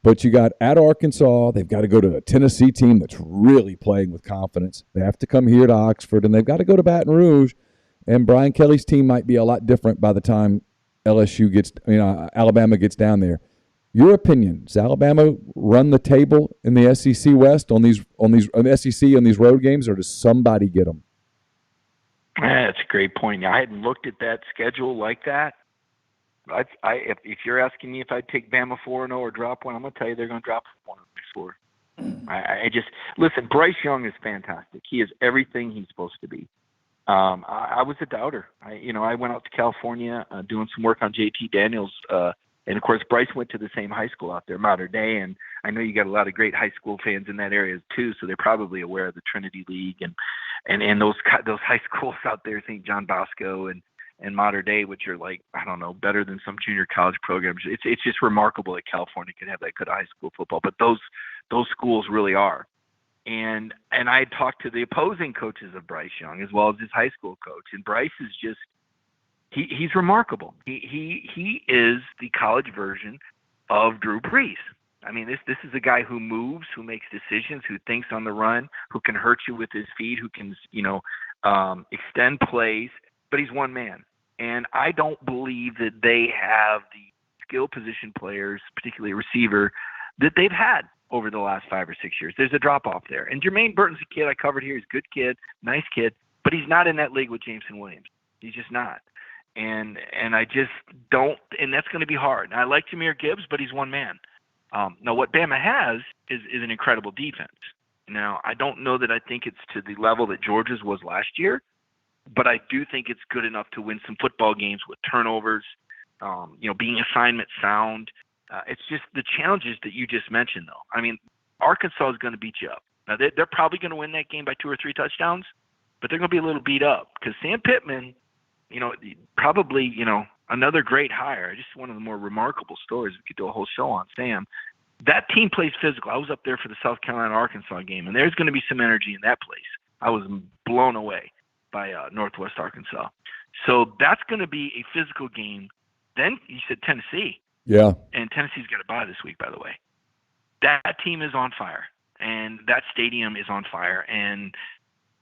But you got at Arkansas, they've got to go to a Tennessee team that's really playing with confidence. They have to come here to Oxford, and they've got to go to Baton Rouge. And Brian Kelly's team might be a lot different by the time Alabama gets down there. Your opinion: does Alabama run the table in the SEC West on these SEC on these road games, or does somebody get them? That's a great point. I hadn't looked at that schedule like that. If you're asking me if I'd take Bama 4-0 or drop one, I'm going to tell you they're going to drop one on the next 4. I just listen. Bryce Young is fantastic. He is everything he's supposed to be. I was a doubter. I went out to California doing some work on JT Daniels, and of course Bryce went to the same high school out there, Mater Dei, and I know you got a lot of great high school fans in that area too. So they're probably aware of the Trinity League and those high schools out there, St. John Bosco and Mater Dei, which are like, I don't know, better than some junior college programs. It's just remarkable that California can have that good high school football, but those schools really are. And I had talked to the opposing coaches of Bryce Young as well as his high school coach, and Bryce is just he's remarkable. He is the college version of Drew Brees. I mean, this is a guy who moves, who makes decisions, who thinks on the run, who can hurt you with his feet, who can extend plays, but he's one man. And I don't believe that they have the skill position players, particularly a receiver, that they've had over the last 5 or 6 years. There's a drop-off there. And Jermaine Burton's a kid I covered here. He's a good kid, nice kid, but he's not in that league with Jameson Williams. He's just not. And I just don't – and that's going to be hard. I like Jahmyr Gibbs, but he's one man. Now, what Bama has is an incredible defense. Now, I don't know that I think it's to the level that Georgia's was last year, but I do think it's good enough to win some football games with turnovers, being assignment sound. It's just the challenges that you just mentioned, though. I mean, Arkansas is going to beat you up. Now, they're probably going to win that game by 2 or 3 touchdowns, but they're going to be a little beat up because Sam Pittman, probably, another great hire. Just one of the more remarkable stories. We could do a whole show on Sam. That team plays physical. I was up there for the South Carolina-Arkansas game, and there's going to be some energy in that place. I was blown away by Northwest Arkansas. So that's going to be a physical game. Then you said Tennessee. Yeah. And Tennessee's got a bye this week, by the way. That team is on fire, and that stadium is on fire. And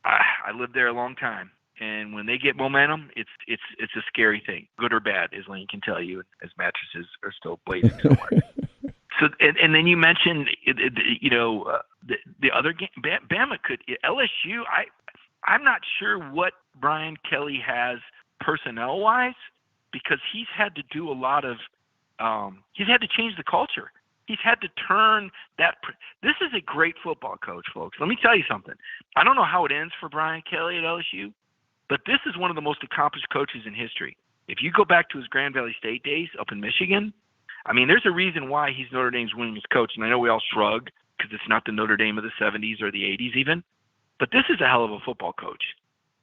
I lived there a long time. And when they get momentum, it's a scary thing, good or bad, as Lane can tell you, as mattresses are still blazing somewhere. So, and then you mentioned, the other game, Bama could LSU. I'm not sure what Brian Kelly has personnel-wise, because he's had to do a lot of. He's had to change the culture. He's had to turn that. This is a great football coach, folks. Let me tell you something. I don't know how it ends for Brian Kelly at LSU. But this is one of the most accomplished coaches in history. If you go back to his Grand Valley State days up in Michigan, I mean, there's a reason why he's Notre Dame's winningest coach. And I know we all shrug because it's not the Notre Dame of the 70s or the 80s even. But this is a hell of a football coach.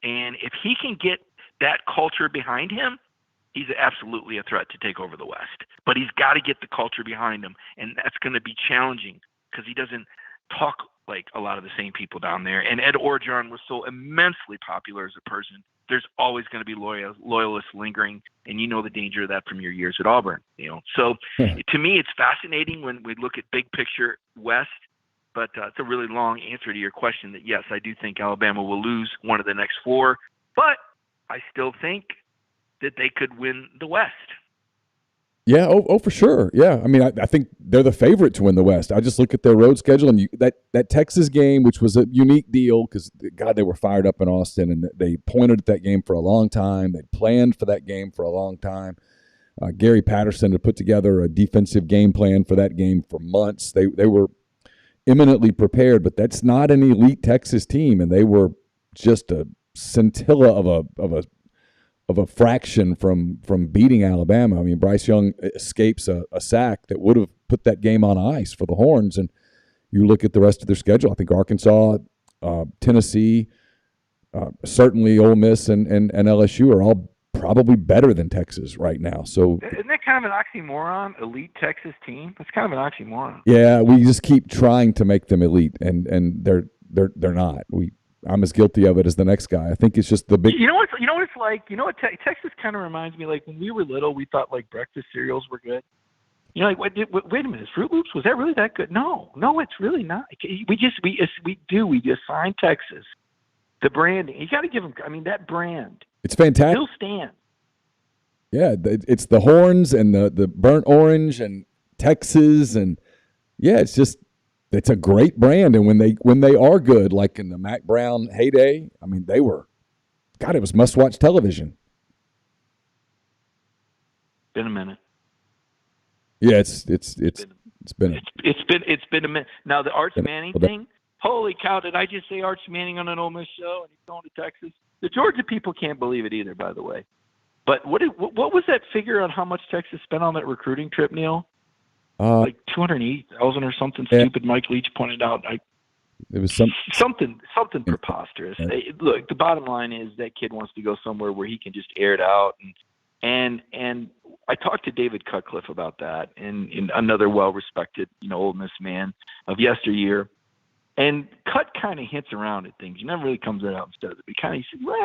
And if he can get that culture behind him, he's absolutely a threat to take over the West. But he's got to get the culture behind him. And that's going to be challenging because he doesn't talk like a lot of the same people down there. And Ed Orgeron was so immensely popular as a person. There's always going to be loyalists lingering, and you know the danger of that from your years at Auburn. So to me, it's fascinating when we look at big picture West. But it's a really long answer to your question. That yes, I do think Alabama will lose one of the next 4, but I still think that they could win the West. Yeah, for sure. Yeah, I mean, I think they're the favorite to win the West. I just look at their road schedule, and that Texas game, which was a unique deal because, God, they were fired up in Austin, and they pointed at that game for a long time. They planned for that game for a long time. Gary Patterson had put together a defensive game plan for that game for months. They were eminently prepared, but that's not an elite Texas team, and they were just a scintilla of a fraction from beating Alabama. I mean, Bryce Young escapes a sack that would have put that game on ice for the Horns. And you look at the rest of their schedule, I think Arkansas, Tennessee, certainly Ole Miss and LSU are all probably better than Texas right now. So isn't that kind of an oxymoron, elite Texas team? That's kind of an oxymoron. Yeah, we just keep trying to make them elite, and they're not. I'm as guilty of it as the next guy. I think it's just the big. You know what it's like. Texas kind of reminds me like when we were little, we thought like breakfast cereals were good. Like wait a minute, Fruit Loops, was that really that good? No, it's really not. We assign Texas the branding. You got to give them. I mean, that brand. It's fantastic. Still stands. Yeah, it's the horns and the burnt orange and Texas and yeah, it's a great brand. And when they are good, like in the Mac Brown heyday, I mean, it was must-watch television. been a minute. Yeah, it's been a minute. Now the Arch Manning thing. Holy cow! Did I just say Arch Manning on an Ole Miss show and he's going to Texas? The Georgia people can't believe it either, by the way. But what was that figure on how much Texas spent on that recruiting trip, Neal? Like $280,000 or something stupid. Mike Leach pointed out. It was something preposterous. Look, the bottom line is that kid wants to go somewhere where he can just air it out. And I talked to David Cutcliffe about that, and another well-respected, Ole Miss man of yesteryear. And Cut kind of hints around at things. He never really comes out and says it. He kind of said, well,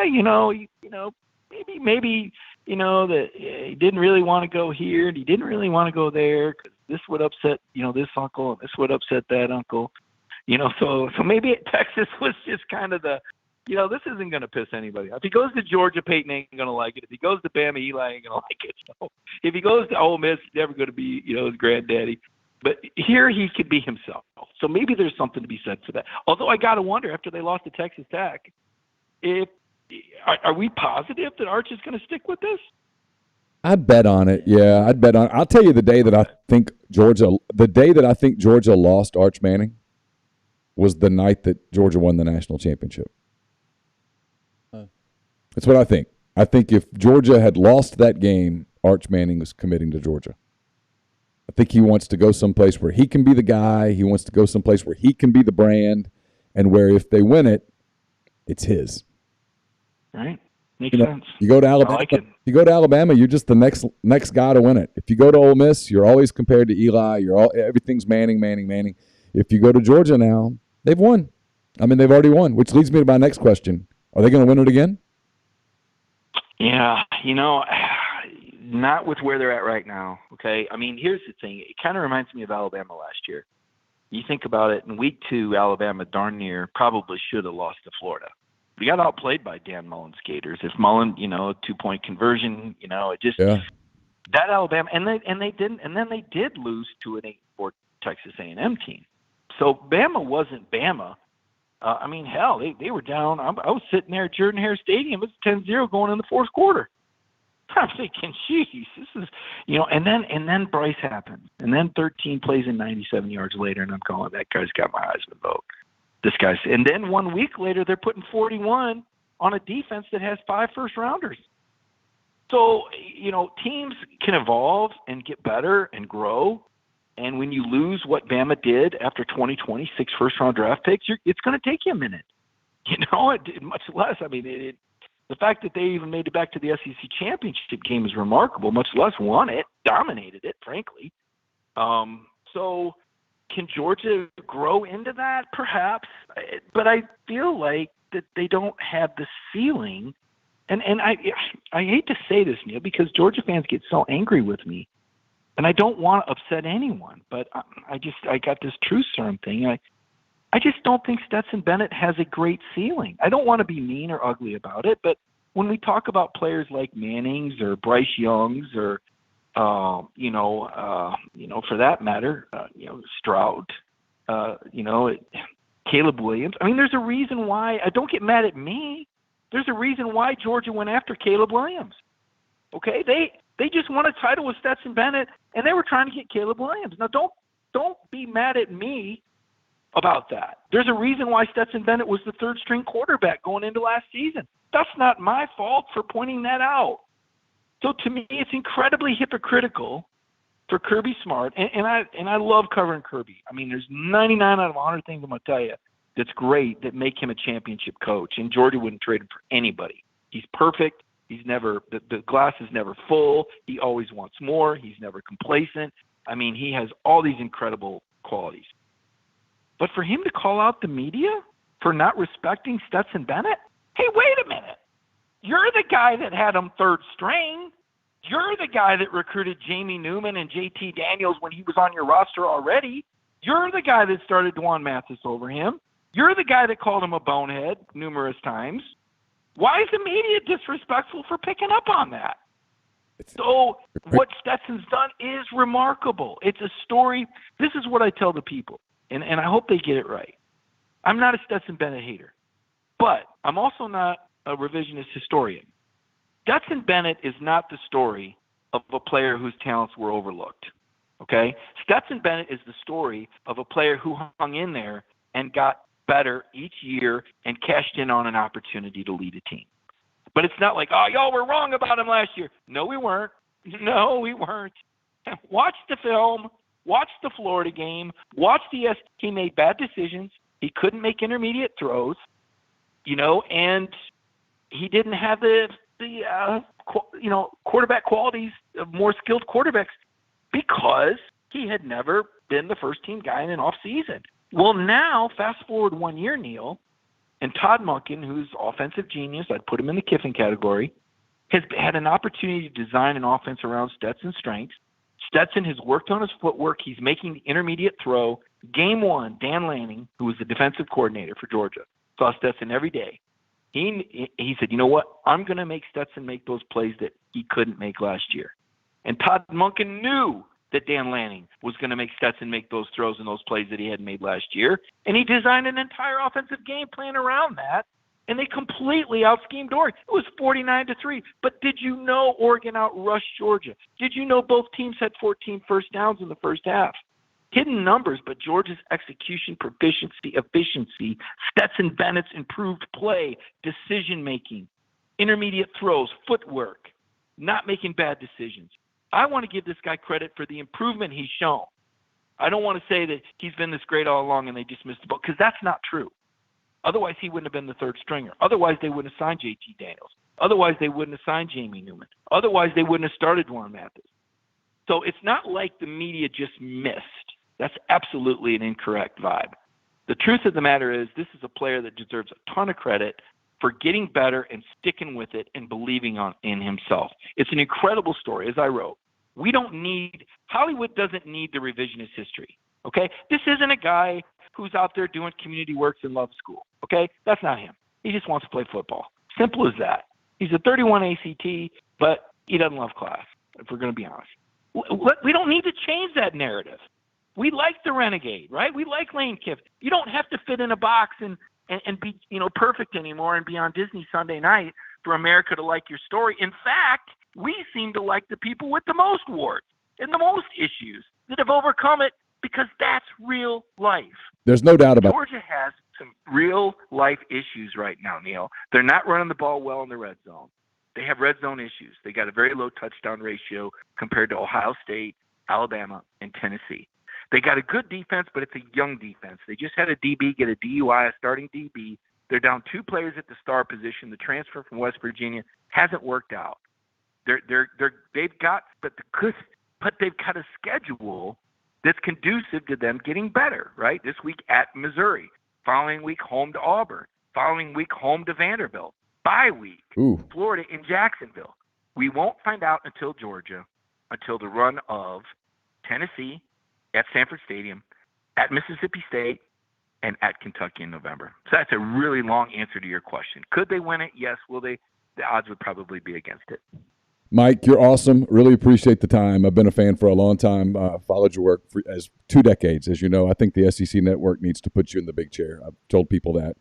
maybe that he didn't really want to go here and he didn't really want to go there because this would upset, this uncle and this would upset that uncle. So maybe Texas was just kind of this isn't going to piss anybody off. If he goes to Georgia, Peyton ain't going to like it. If he goes to Bama, Eli ain't going to like it. So if he goes to Ole Miss, he's never going to be, his granddaddy. But here he could be himself. So maybe there's something to be said for that. Although I got to wonder, after they lost to Texas Tech, are we positive that Arch is going to stick with this? I'd bet on it. Yeah, I'd bet on it. I'll tell you the day that I think Georgia lost Arch Manning was the night that Georgia won the national championship. That's what I think. I think if Georgia had lost that game, Arch Manning was committing to Georgia. I think he wants to go someplace where he can be the guy. He wants to go someplace where he can be the brand, and where if they win it, it's his. Right. Makes sense. You go to Alabama. I like it. You go to Alabama, you're just the next guy to win it. If you go to Ole Miss, you're always compared to Eli. Everything's Manning. If you go to Georgia now, they've won. I mean, they've already won, which leads me to my next question. Are they going to win it again? Yeah, not with where they're at right now, okay? I mean, here's the thing. It kind of reminds me of Alabama last year. You think about it, in week 2, Alabama darn near probably should have lost to Florida. We got outplayed by Dan Mullen's Gators. If Mullen, 2-point conversion, it just that Alabama, and then they did lose to an 8-4 Texas A&M team. So Bama wasn't Bama. I mean, hell, they were down. I was sitting there at Jordan-Hare Stadium. It was 10-0 going in the fourth quarter. I'm thinking, geez, this is, and then Bryce happened. And then 13 plays in 97 yards later, and I'm calling, that guy's got my Heisman vote. This guy's, and then 1 week later, they're putting 41 on a defense that has 5 first-rounders. So, teams can evolve and get better and grow. And when you lose what Bama did after 2020, 6 first-round draft picks, it's going to take you a minute. Much less. I mean, the fact that they even made it back to the SEC championship game is remarkable, much less won it, dominated it, frankly. So can Georgia grow into that? Perhaps. But I feel like that they don't have the ceiling. And I hate to say this, Neal, because Georgia fans get so angry with me. And I don't want to upset anyone, but I got this truth serum thing. I just don't think Stetson Bennett has a great ceiling. I don't want to be mean or ugly about it, but when we talk about players like Manning's or Bryce Young's or, for that matter, Stroud, Caleb Williams. I mean, there's a reason why. Don't get mad at me. There's a reason why Georgia went after Caleb Williams. Okay, they just won a title with Stetson Bennett, and they were trying to get Caleb Williams. Now, don't be mad at me about that. There's a reason why Stetson Bennett was the third-string quarterback going into last season. That's not my fault for pointing that out. So to me, it's incredibly hypocritical for Kirby Smart, and I love covering Kirby. I mean, there's 99 out of 100 things I'm going to tell you that's great that make him a championship coach, and Georgia wouldn't trade him for anybody. He's perfect. He's never the glass is never full. He always wants more. He's never complacent. I mean, he has all these incredible qualities. But for him to call out the media for not respecting Stetson Bennett, hey, wait a minute. You're the guy that had him third string. You're the guy that recruited Jamie Newman and JT Daniels when he was on your roster already. You're the guy that started Dwan Mathis over him. You're the guy that called him a bonehead numerous times. Why is the media disrespectful for picking up on that? So what Stetson's done is remarkable. It's a story. This is what I tell the people, and I hope they get it right. I'm not a Stetson Bennett hater, but I'm also not a revisionist historian. Stetson Bennett is not the story of a player whose talents were overlooked. Okay? Stetson Bennett is the story of a player who hung in there and got better each year and cashed in on an opportunity to lead a team. But it's not like, oh, y'all were wrong about him last year. No, we weren't. No, we weren't. Watch the film. Watch the Florida game. Watch he made bad decisions. He couldn't make intermediate throws, and he didn't have the quarterback qualities of more skilled quarterbacks because he had never been the first team guy in an off season. Well, now fast forward 1 year, Neal, and Todd Monken, who's offensive genius, I'd put him in the Kiffin category, has had an opportunity to design an offense around Stetson's strengths. Stetson has worked on his footwork. He's making the intermediate throw. Game one, Dan Lanning, who was the defensive coordinator for Georgia, saw Stetson every day. He said, you know what? I'm going to make Stetson make those plays that he couldn't make last year. And Todd Monken knew that Dan Lanning was going to make Stetson make those throws and those plays that he hadn't made last year. And he designed an entire offensive game plan around that. And they completely out-schemed Oregon. It was 49-3. But did you know Oregon outrushed Georgia? Did you know both teams had 14 first downs in the first half? Hidden numbers, but Georgia's execution, proficiency, efficiency, Stetson Bennett's improved play, decision-making, intermediate throws, footwork, not making bad decisions. I want to give this guy credit for the improvement he's shown. I don't want to say that he's been this great all along and they just missed the boat, because that's not true. Otherwise, he wouldn't have been the third stringer. Otherwise, they wouldn't have signed J.T. Daniels. Otherwise, they wouldn't have signed Jamie Newman. Otherwise, they wouldn't have started Warren Mathis. So it's not like the media just missed. That's absolutely an incorrect vibe. The truth of the matter is this is a player that deserves a ton of credit for getting better and sticking with it and believing in himself. It's an incredible story, as I wrote. Hollywood doesn't need the revisionist history, okay? This isn't a guy who's out there doing community works in love school, okay? That's not him. He just wants to play football. Simple as that. He's a 31 ACT, but he doesn't love class, if we're going to be honest. We don't need to change that narrative. We like the renegade, right? We like Lane Kiffin. You don't have to fit in a box and be perfect anymore and be on Disney Sunday night for America to like your story. In fact, we seem to like the people with the most warts and the most issues that have overcome it, because that's real life. There's no doubt about it. Georgia has some real life issues right now, Neal. They're not running the ball well in the red zone. They have red zone issues. They got a very low touchdown ratio compared to Ohio State, Alabama, and Tennessee. They got a good defense, but it's a young defense. They just had a DB get a DUI, a starting DB. They're down two players at the star position. The transfer from West Virginia hasn't worked out. They've got a schedule that's conducive to them getting better, right? This week at Missouri, following week home to Auburn, following week home to Vanderbilt, bye week, Florida in Jacksonville. We won't find out until the run of Tennessee at Sanford Stadium, at Mississippi State, and at Kentucky in November. So that's a really long answer to your question. Could they win it? Yes. Will they? The odds would probably be against it. Mike, you're awesome. Really appreciate the time. I've been a fan for a long time. Followed your work for 2 decades, as you know. I think the SEC Network needs to put you in the big chair. I've told people that.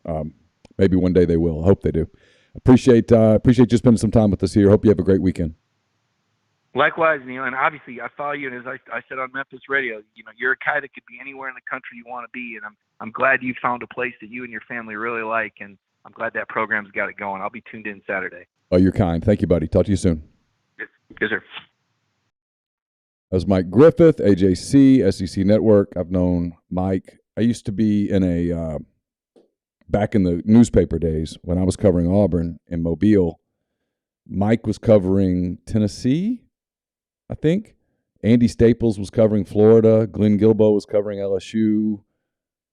Maybe one day they will. I hope they do. Appreciate you spending some time with us here. Hope you have a great weekend. Likewise, Neal, and obviously I follow you, and as I said on Memphis Radio, you're a guy that could be anywhere in the country you want to be, and I'm glad you found a place that you and your family really like, and I'm glad that program's got it going. I'll be tuned in Saturday. Oh, you're kind. Thank you, buddy. Talk to you soon. Yes, sir. That was Mike Griffith, AJC, SEC Network. I've known Mike. I used to be in back in the newspaper days when I was covering Auburn in Mobile. Mike was covering Tennessee, I think. Andy Staples was covering Florida. Glenn Gilbo was covering LSU.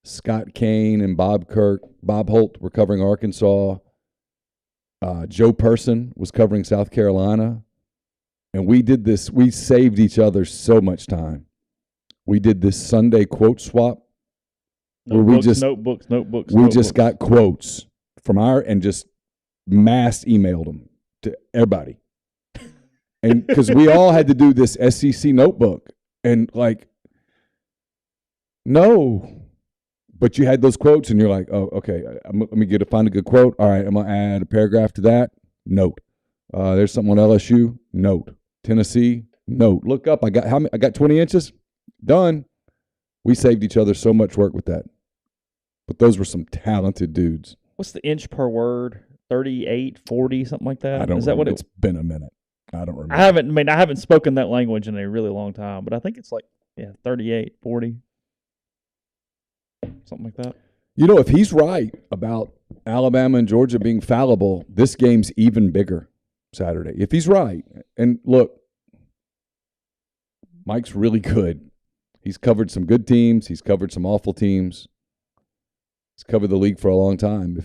Scott Kane and Bob Holt were covering Arkansas. Joe Person was covering South Carolina. And we did this. We saved each other so much time. We did this Sunday quote swap. Notebooks. We just got quotes from and just mass emailed them to everybody. And because we all had to do this SEC notebook. And no. But you had those quotes and you're like, oh, okay, let me find a good quote. All right, I'm going to add a paragraph to that. Note. There's something on LSU. Note. Tennessee. No, look up. I got 20 inches. Done. We saved each other so much work with that. But those were some talented dudes. What's the inch per word? 38, 40, something like that? I don't Is that remember. what It's been a minute. I don't remember. I haven't spoken that language in a really long time, but I think it's 38, 40. Something like that. You know, if he's right about Alabama and Georgia being fallible, this game's even bigger Saturday. If he's right, and look, Mike's really good. He's covered some good teams. He's covered some awful teams. He's covered the league for a long time.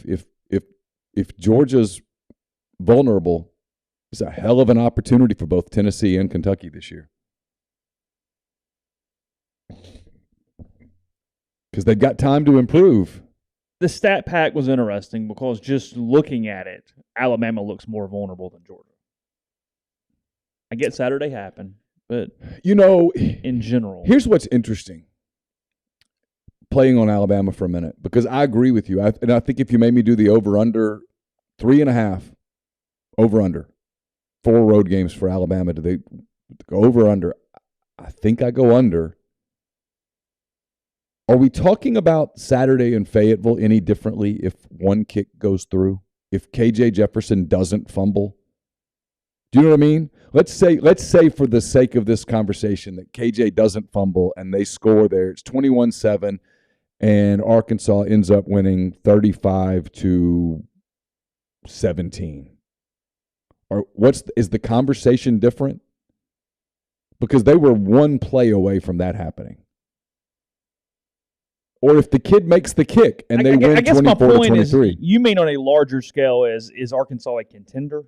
If Georgia's vulnerable, it's a hell of an opportunity for both Tennessee and Kentucky this year. Because they've got time to improve. The stat pack was interesting because just looking at it, Alabama looks more vulnerable than Georgia. I get Saturday happened, but in general. Here's what's interesting. Playing on Alabama for a minute, because I agree with you. And I think if you made me do the over-under, 3.5 over-under, 4 road games for Alabama, do they go over-under? I think I go under. Are we talking about Saturday in Fayetteville any differently if one kick goes through? If KJ Jefferson doesn't fumble? Do you know what I mean? Let's say for the sake of this conversation that KJ doesn't fumble and they score there. It's 21-7 and Arkansas ends up winning 35-17. Or is the conversation different? Because they were one play away from that happening. Or if the kid makes the kick and they win 24-23. You mean on a larger scale is Arkansas a contender?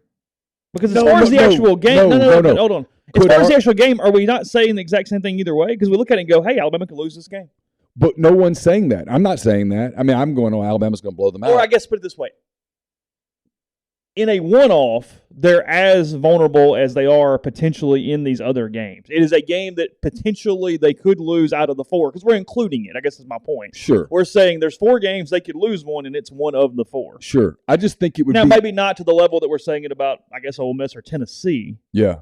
Because as far as the actual game, no, hold on. As far as the actual game, are we not saying the exact same thing either way? Because we look at it and go, hey, Alabama can lose this game. But no one's saying that. I'm not saying that. I mean, I'm going, Alabama's going to blow them out. Or I guess put it this way. In a one-off, they're as vulnerable as they are potentially in these other games. It is a game that potentially they could lose out of the 4 because we're including it, I guess is my point. Sure. We're saying there's 4 games, they could lose one, and it's one of the 4. Sure. I just think it would be... Now, maybe not to the level that we're saying it about, I guess, Ole Miss or Tennessee. Yeah.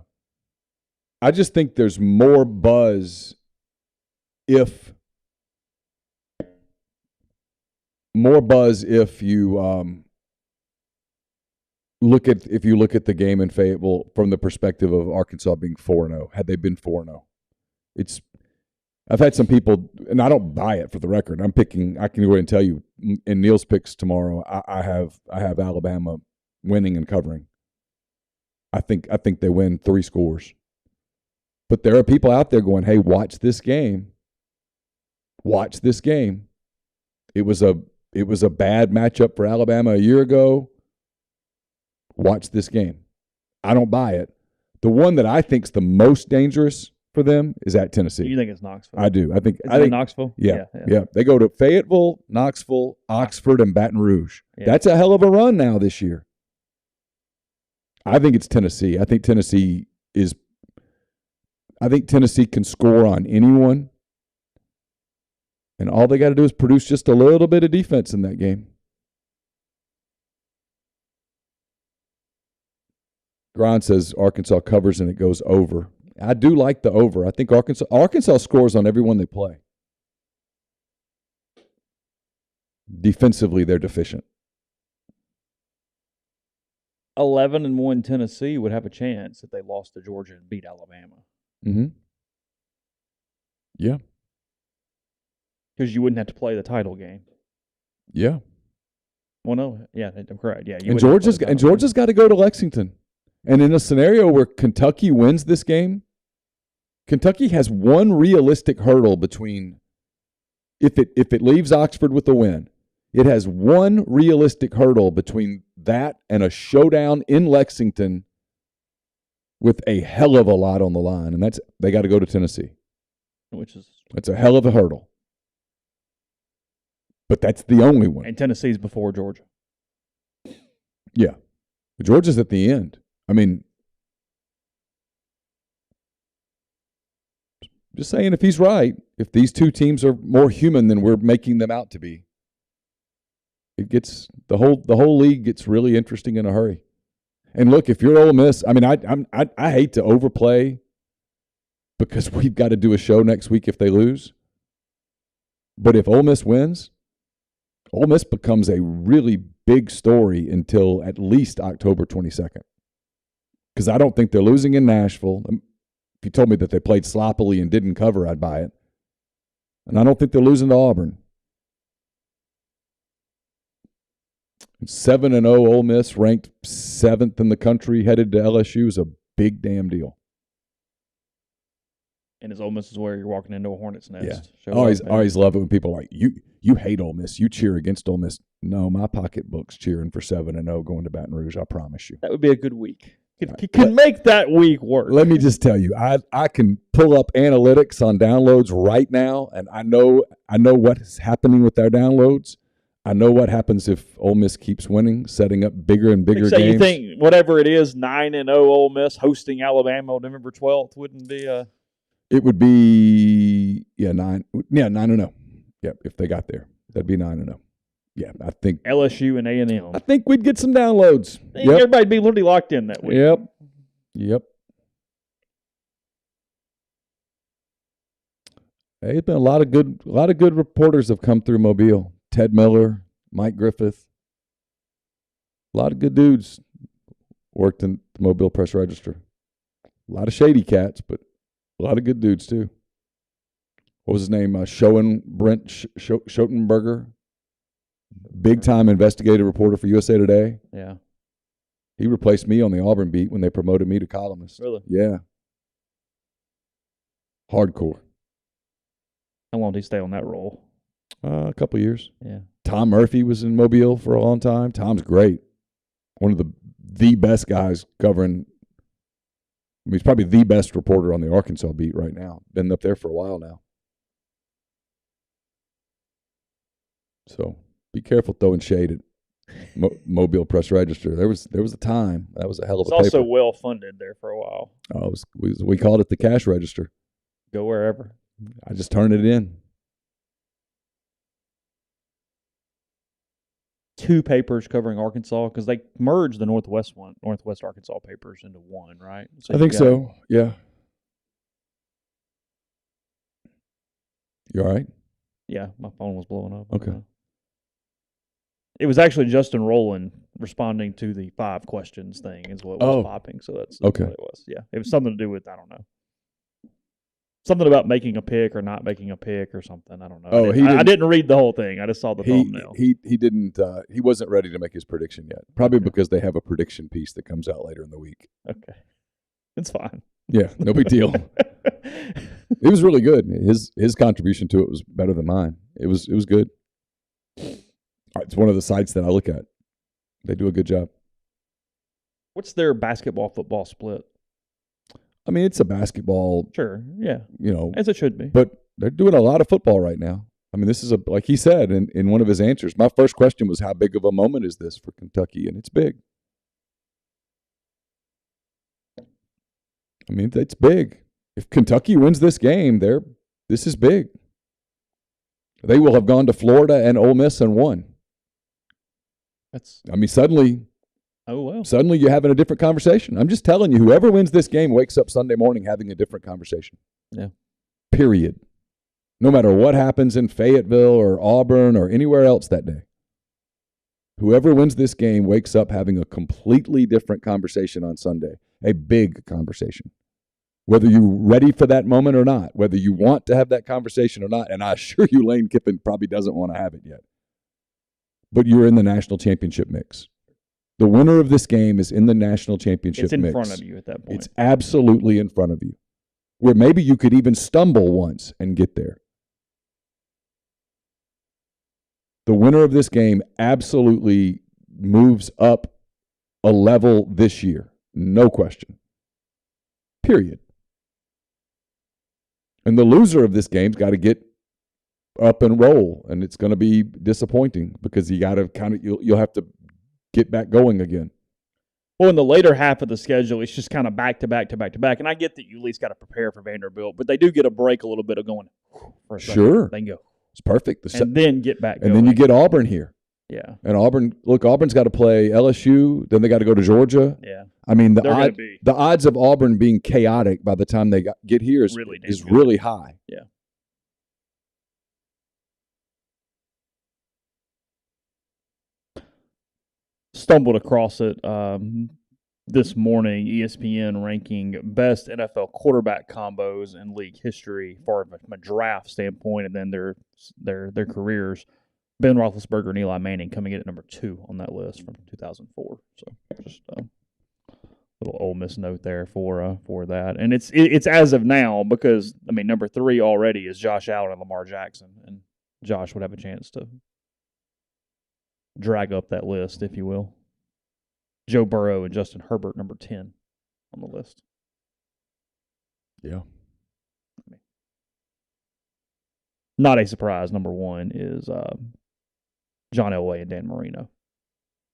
I just think there's more buzz if you... If you look at the game in Fayetteville from the perspective of Arkansas being 4-0, had they been 4-0, I've had some people, and I don't buy it for the record. I can go ahead and tell you in Neal's picks tomorrow, I have Alabama winning and covering. I think they win 3 scores. But there are people out there going, hey, watch this game. Watch this game. It was a bad matchup for Alabama a year ago. Watch this game. I don't buy it. The one that I think is the most dangerous for them is at Tennessee. You think it's Knoxville? I do. I think Knoxville? Yeah. They go to Fayetteville, Knoxville, Oxford, and Baton Rouge. Yeah. That's a hell of a run now this year. I think it's Tennessee. I think Tennessee can score on anyone. And all they got to do is produce just a little bit of defense in that game. Grind says Arkansas covers and it goes over. I do like the over. I think Arkansas scores on everyone they play. Defensively, they're deficient. 11-1 Tennessee would have a chance if they lost to Georgia and beat Alabama. Mm-hmm. Yeah. Because you wouldn't have to play the title game. Yeah. Well, no. Yeah, I'm correct. Yeah. And Georgia's got to go to Lexington. And in a scenario where Kentucky wins this game, Kentucky has one realistic hurdle between if it leaves Oxford with a win, it has one realistic hurdle between that and a showdown in Lexington with a hell of a lot on the line, and that's they got to go to Tennessee. That's a hell of a hurdle. But that's the only one. And Tennessee's before Georgia. Yeah. Georgia's at the end. I mean, just saying, if he's right, if these two teams are more human than we're making them out to be, it gets the whole league gets really interesting in a hurry. And look, if you're Ole Miss, I mean, I hate to overplay because we've got to do a show next week if they lose. But if Ole Miss wins, Ole Miss becomes a really big story until at least October 22nd. Because I don't think they're losing in Nashville. If you told me that they played sloppily and didn't cover, I'd buy it. And I don't think they're losing to Auburn. 7-0 Ole Miss, ranked 7th in the country, headed to LSU is a big damn deal. And as Ole Miss is where you're walking into a hornet's nest. Yeah. I always love it when people are like, you hate Ole Miss. You cheer against Ole Miss. No, my pocketbook's cheering for 7-0 going to Baton Rouge, I promise you. That would be a good week. Can make that week work. Let me just tell you, I can pull up analytics on downloads right now, and I know what is happening with our downloads. I know what happens if Ole Miss keeps winning, setting up bigger and bigger games. You think whatever it is, 9-0 Ole Miss hosting Alabama on November 12th wouldn't be a... It would be 9-0. Yeah, if they got there, that'd be 9-0. Yeah, I think LSU and A&M. I think we'd get some downloads. Everybody'd be literally locked in that week. Yep. Hey, it's been a lot of good reporters have come through Mobile. Ted Miller, Mike Griffith. A lot of good dudes worked in the Mobile Press Register. A lot of shady cats, but a lot of good dudes too. What was his name? Brent Schoenberger. Big-time investigative reporter for USA Today. Yeah. He replaced me on the Auburn beat when they promoted me to columnist. Really? Yeah. Hardcore. How long did he stay on that role? A couple years. Yeah. Tom Murphy was in Mobile for a long time. Tom's great. One of the best guys covering. I mean, he's probably the best reporter on the Arkansas beat right now. Been up there for a while now. So be careful throwing shade at Mobile Press Register. There was a time. That was a hell of a paper. It's also well funded there for a while. Oh, we called it the cash register. Go wherever. I just turned it in. 2 papers covering Arkansas because they merged the Northwest Arkansas papers into one, right? So I think so. Yeah. You all right? Yeah, my phone was blowing up. Okay. It was actually Justin Rowland responding to the 5 questions thing is what was popping. So that's okay. What it was. Yeah, it was something to do with, I don't know. Something about making a pick or not making a pick or something. I don't know. I didn't read the whole thing. I just saw the thumbnail. He didn't. He wasn't ready to make his prediction yet. Probably because they have a prediction piece that comes out later in the week. Okay, it's fine. Yeah, no big deal. It was really good. His contribution to it was better than mine. It was good. It's one of the sites that I look at. They do a good job. What's their basketball football split? I mean, it's a basketball. Sure, yeah. As it should be. But they're doing a lot of football right now. I mean, this is like he said in one of his answers, my first question was, how big of a moment is this for Kentucky? And it's big. I mean, it's big. If Kentucky wins this game, this is big. They will have gone to Florida and Ole Miss and won. Suddenly you're having a different conversation. I'm just telling you, whoever wins this game wakes up Sunday morning having a different conversation. Yeah. Period. No matter what happens in Fayetteville or Auburn or anywhere else that day. Whoever wins this game wakes up having a completely different conversation on Sunday. A big conversation. Whether you're ready for that moment or not, whether you want to have that conversation or not, and I assure you Lane Kiffin probably doesn't want to have it yet. But you're in the national championship mix. The winner of this game is in the national championship mix. It's in front of you at that point. It's absolutely in front of you. Where maybe you could even stumble once and get there. The winner of this game absolutely moves up a level this year. No question. Period. And the loser of this game's got to get up and roll, and it's going to be disappointing because you got to you'll have to get back going again. Well, in the later half of the schedule, it's just kind of back to back to back to back. And I get that you at least got to prepare for Vanderbilt, but they do get a break a little bit of going for a second. Sure. They can go. It's perfect. And then get back going. And then you get Auburn here. Yeah. And Auburn's got to play LSU, then they got to go to Georgia. Yeah. I mean, the odds of Auburn being chaotic by the time they get here is really high. Yeah. Stumbled across it this morning. ESPN ranking best NFL quarterback combos in league history from a draft standpoint, and then their careers. Ben Roethlisberger and Eli Manning coming in at number 2 on that list from 2004. So just a little Ole Miss note there for that, and it's as of now because I mean number 3 already is Josh Allen and Lamar Jackson, and Josh would have a chance to drag up that list, if you will. Joe Burrow and Justin Herbert, number 10 on the list. Yeah. Not a surprise. Number 1 is John Elway and Dan Marino.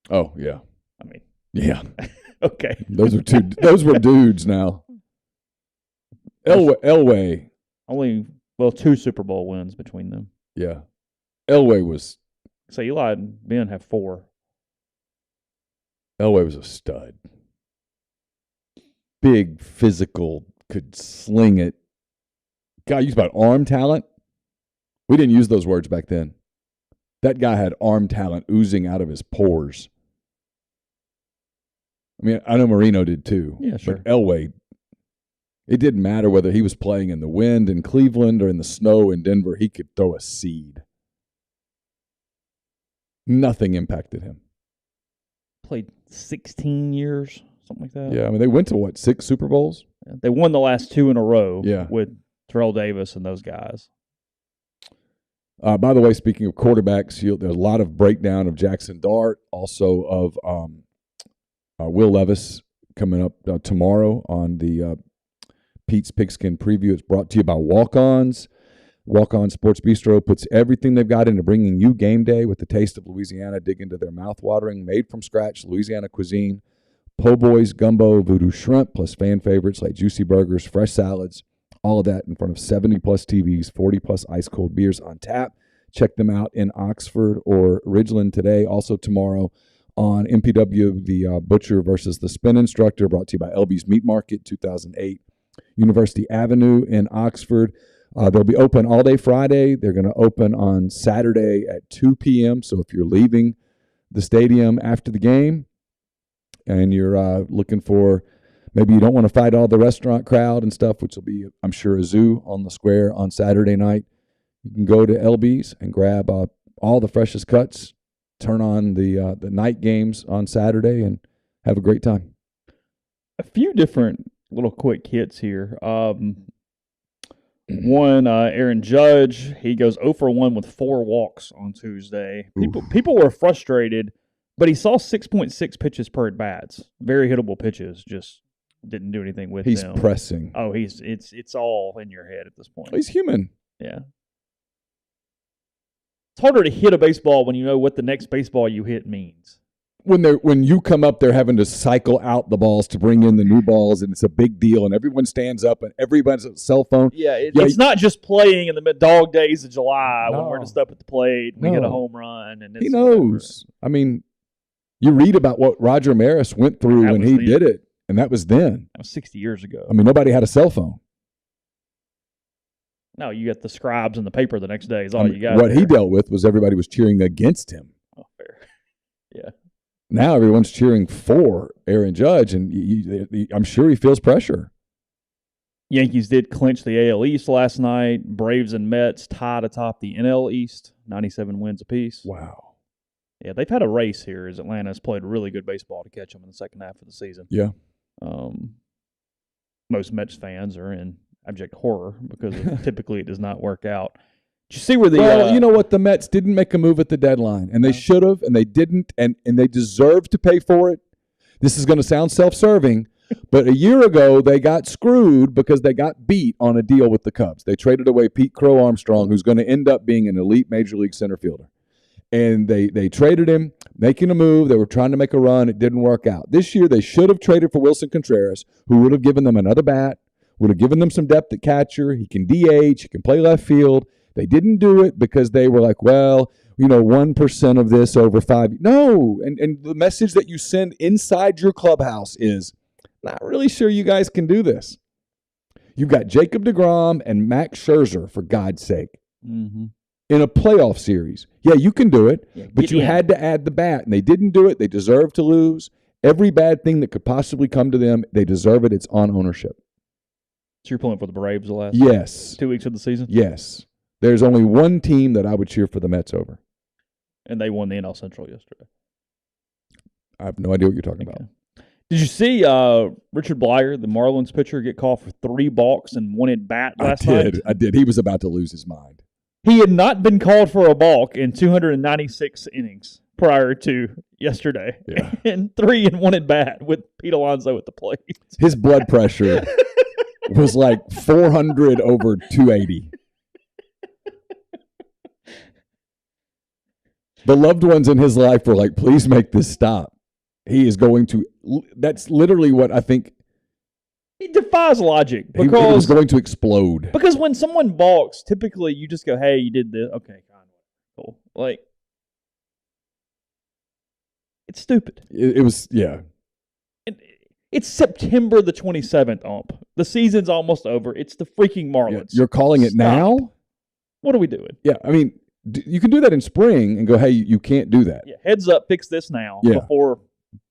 Oh, yeah. I mean. Yeah. Okay. Those were dudes now. Elway. Only, 2 Super Bowl wins between them. Yeah. Elway was. So Eli and Ben have 4. Elway was a stud. Big, physical, could sling it. Guy used about arm talent. We didn't use those words back then. That guy had arm talent oozing out of his pores. I mean, I know Marino did too. Yeah, sure. But Elway, it didn't matter whether he was playing in the wind in Cleveland or in the snow in Denver. He could throw a seed. Nothing impacted him. Played 16 years, something like that. Yeah, I mean, they went to, 6 Super Bowls? They won the last 2 in a row Yeah. with Terrell Davis and those guys. By the way, speaking of quarterbacks, there's a lot of breakdown of Jackson Dart, also of Will Levis coming up tomorrow on the Pete's Pigskin Preview. It's brought to you by Walk-Ons. Walk-On Sports Bistro puts everything they've got into bringing you game day with the taste of Louisiana. Dig into their mouth-watering, made-from-scratch Louisiana cuisine, po' boys, gumbo, voodoo shrimp, plus fan favorites like juicy burgers, fresh salads, all of that in front of 70-plus TVs, 40-plus ice-cold beers on tap. Check them out in Oxford or Ridgeland today. Also tomorrow on MPW, the Butcher versus the Spin Instructor, brought to you by LB's Meat Market, 2008, University Avenue in Oxford. They'll be open all day Friday. They're going to open on Saturday at 2 p.m. So if you're leaving the stadium after the game and you're looking for, maybe you don't want to fight all the restaurant crowd and stuff, which will be, I'm sure, a zoo on the square on Saturday night, you can go to LB's and grab all the freshest cuts, turn on the night games on Saturday, and have a great time. A few different little quick hits here. One, Aaron Judge, he goes 0 for 1 with 4 walks on Tuesday. People were frustrated, but he saw 6.6 pitches per at bats. Very hittable pitches, just didn't do anything with them. He's pressing. Oh, it's all in your head at this point. He's human. Yeah. It's harder to hit a baseball when you know what the next baseball you hit means. When you come up, they're having to cycle out the balls to bring in the new balls, and it's a big deal, and everyone stands up, and everybody's on a cell phone. Yeah, it's not just playing in the dog days of July when we're just up at the plate, we get a home run. And he knows. I mean, you read about what Roger Maris went through when he did it, and that was then. That was 60 years ago. I mean, nobody had a cell phone. No, you got the scribes in the paper the next day is all you got. What he dealt with was everybody was cheering against him. Oh, fair. Yeah. Now everyone's cheering for Aaron Judge, and I'm sure he feels pressure. Yankees did clinch the AL East last night. Braves and Mets tied atop the NL East, 97 wins apiece. Wow. Yeah, they've had a race here as Atlanta's played really good baseball to catch them in the second half of the season. Yeah. Most Mets fans are in abject horror because typically it does not work out. Did you see where the you know what? The Mets didn't make a move at the deadline, and they should have, and they didn't, and they deserve to pay for it. This is going to sound self-serving, but a year ago they got screwed because they got beat on a deal with the Cubs. They traded away Pete Crow Armstrong, who's going to end up being an elite Major League center fielder. And they traded him, making a move. They were trying to make a run. It didn't work out. This year they should have traded for Wilson Contreras, who would have given them another bat, would have given them some depth at catcher. He can DH. He can play left field. They didn't do it because they were like, well, 1% of this over 5. No. And the message that you send inside your clubhouse is, not really sure you guys can do this. You've got Jacob deGrom and Max Scherzer, for God's sake, in a playoff series. Yeah, you can do it, but you had to add the bat, and they didn't do it. They deserve to lose. Every bad thing that could possibly come to them, they deserve it. It's on ownership. So you're pulling for the Braves the last 2 weeks of the season? Yes. There's only one team that I would cheer for the Mets over. And they won the NL Central yesterday. I have no idea what you're talking about. Did you see Richard Blyer, the Marlins pitcher, get called for 3 balks and 1 at bat last night? I did. He was about to lose his mind. He had not been called for a balk in 296 innings prior to yesterday. Yeah. And 3 and 1 at bat with Pete Alonso at the plate. His blood pressure was like 400 over 280. The loved ones in his life were like, please make this stop. He is going to – that's literally what I think – It defies logic. He was going to explode. Because when someone balks, typically you just go, hey, you did this. Okay, cool. Like, it's stupid. It was, yeah. It's September the 27th, ump. The season's almost over. It's the freaking Marlins. You're calling it now? What are we doing? Yeah, I mean, you can do that in spring and go, hey, you can't do that. Yeah, heads up, fix this now before.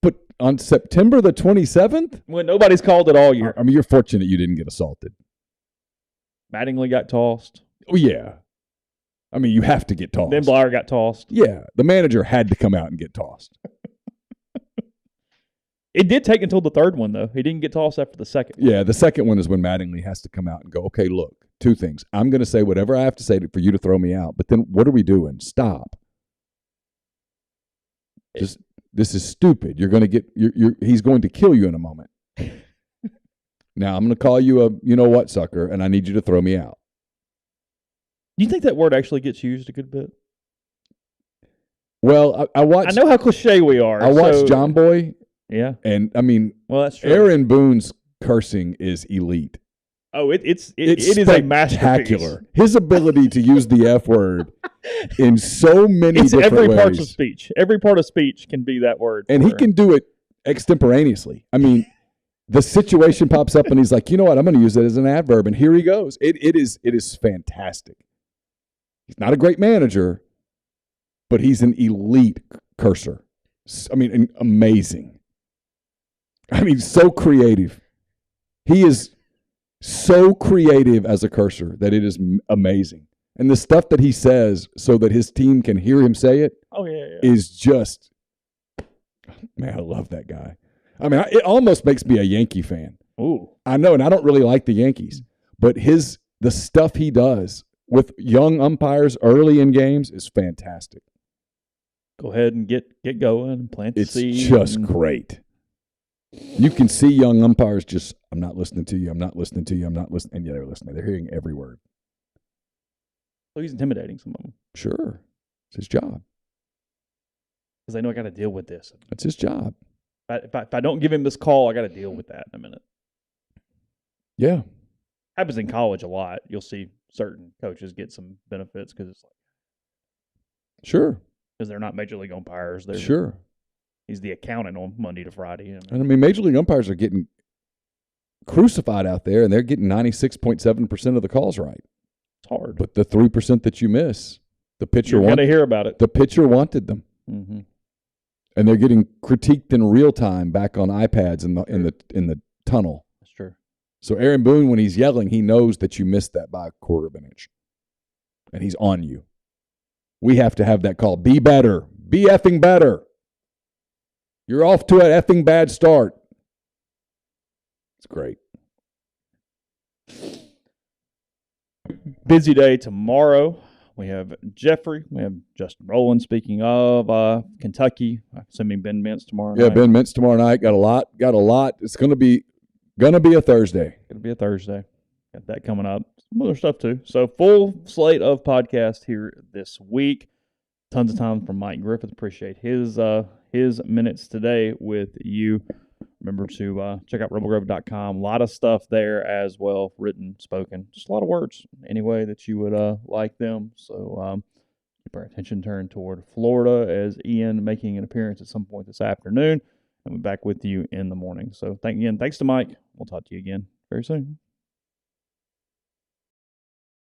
But on September the 27th? When nobody's called it all year. I mean, you're fortunate you didn't get assaulted. Mattingly got tossed. Oh, yeah. I mean, you have to get tossed. Then Blyer got tossed. Yeah, the manager had to come out and get tossed. It did take until the third one, though. He didn't get tossed after the second. Yeah, the second one is when Mattingly has to come out and go, okay, look, 2 things. I'm going to say whatever I have to say for you to throw me out, but then what are we doing? Stop. This is stupid. You're going to get he's going to kill you in a moment. Now, I'm going to call you a you-know-what sucker, and I need you to throw me out. Do you think that word actually gets used a good bit? Well, I watched. I know how cliche we are. I watched John Boy. Yeah. And, I mean, well, that's true. Aaron Boone's cursing is elite. Oh, it is a masterpiece. His ability to use the F word in so many different every ways. Part of speech. Every part of speech can be that word. And he can do it extemporaneously. I mean, the situation pops up and he's like, you know what, I'm going to use it as an adverb. And here he goes. It is fantastic. He's not a great manager, but he's an elite cursor. I mean, amazing. I mean, so creative. He is so creative as a cursor that it is amazing. And the stuff that he says so that his team can hear him say it is just, man, I love that guy. I mean, it almost makes me a Yankee fan. Ooh. I know, and I don't really like the Yankees, but the stuff he does with young umpires early in games is fantastic. Go ahead and get going and plant the seed. It's just great. You can see young umpires just, I'm not listening to you, I'm not listening to you, I'm not listening. And yeah, they're listening. They're hearing every word. So he's intimidating some of them. Sure. It's his job. Because they know I got to deal with this. That's his job. If I don't give him this call, I got to deal with that in a minute. Yeah. Happens in college a lot. You'll see certain coaches get some benefits because it's like. Sure. Because they're not major league umpires. Sure. He's the accountant on Monday to Friday. And I mean, major league umpires are getting crucified out there, and they're getting 96.7% of the calls right. It's hard. But the 3% that you miss, the pitcher You're going to hear about it. The pitcher wanted them. Mm-hmm. And they're getting critiqued in real time back on iPads in the tunnel. That's true. So Aaron Boone, when he's yelling, he knows that you missed that by a quarter of an inch. And he's on you. We have to have that call. Be better. Be effing better. You're off to an effing bad start. It's great. Busy day tomorrow. We have Jeffrey. We have Justin Rowland. Speaking of Kentucky, assuming Ben Mintz tomorrow night. Yeah, Ben Mintz tomorrow night. Got a lot. It's gonna be a Thursday. Going to be a Thursday. Got that coming up. Some other stuff too. So full slate of podcasts here this week. Tons of time from Mike Griffith. Appreciate his minutes today with you. Remember to check out rebelgrove.com. A lot of stuff there as well, written, spoken. Just a lot of words any way that you would like them. So keep our attention turned toward Florida as Ian making an appearance at some point this afternoon. And we'll be back with you in the morning. So thanks to Mike. We'll talk to you again very soon.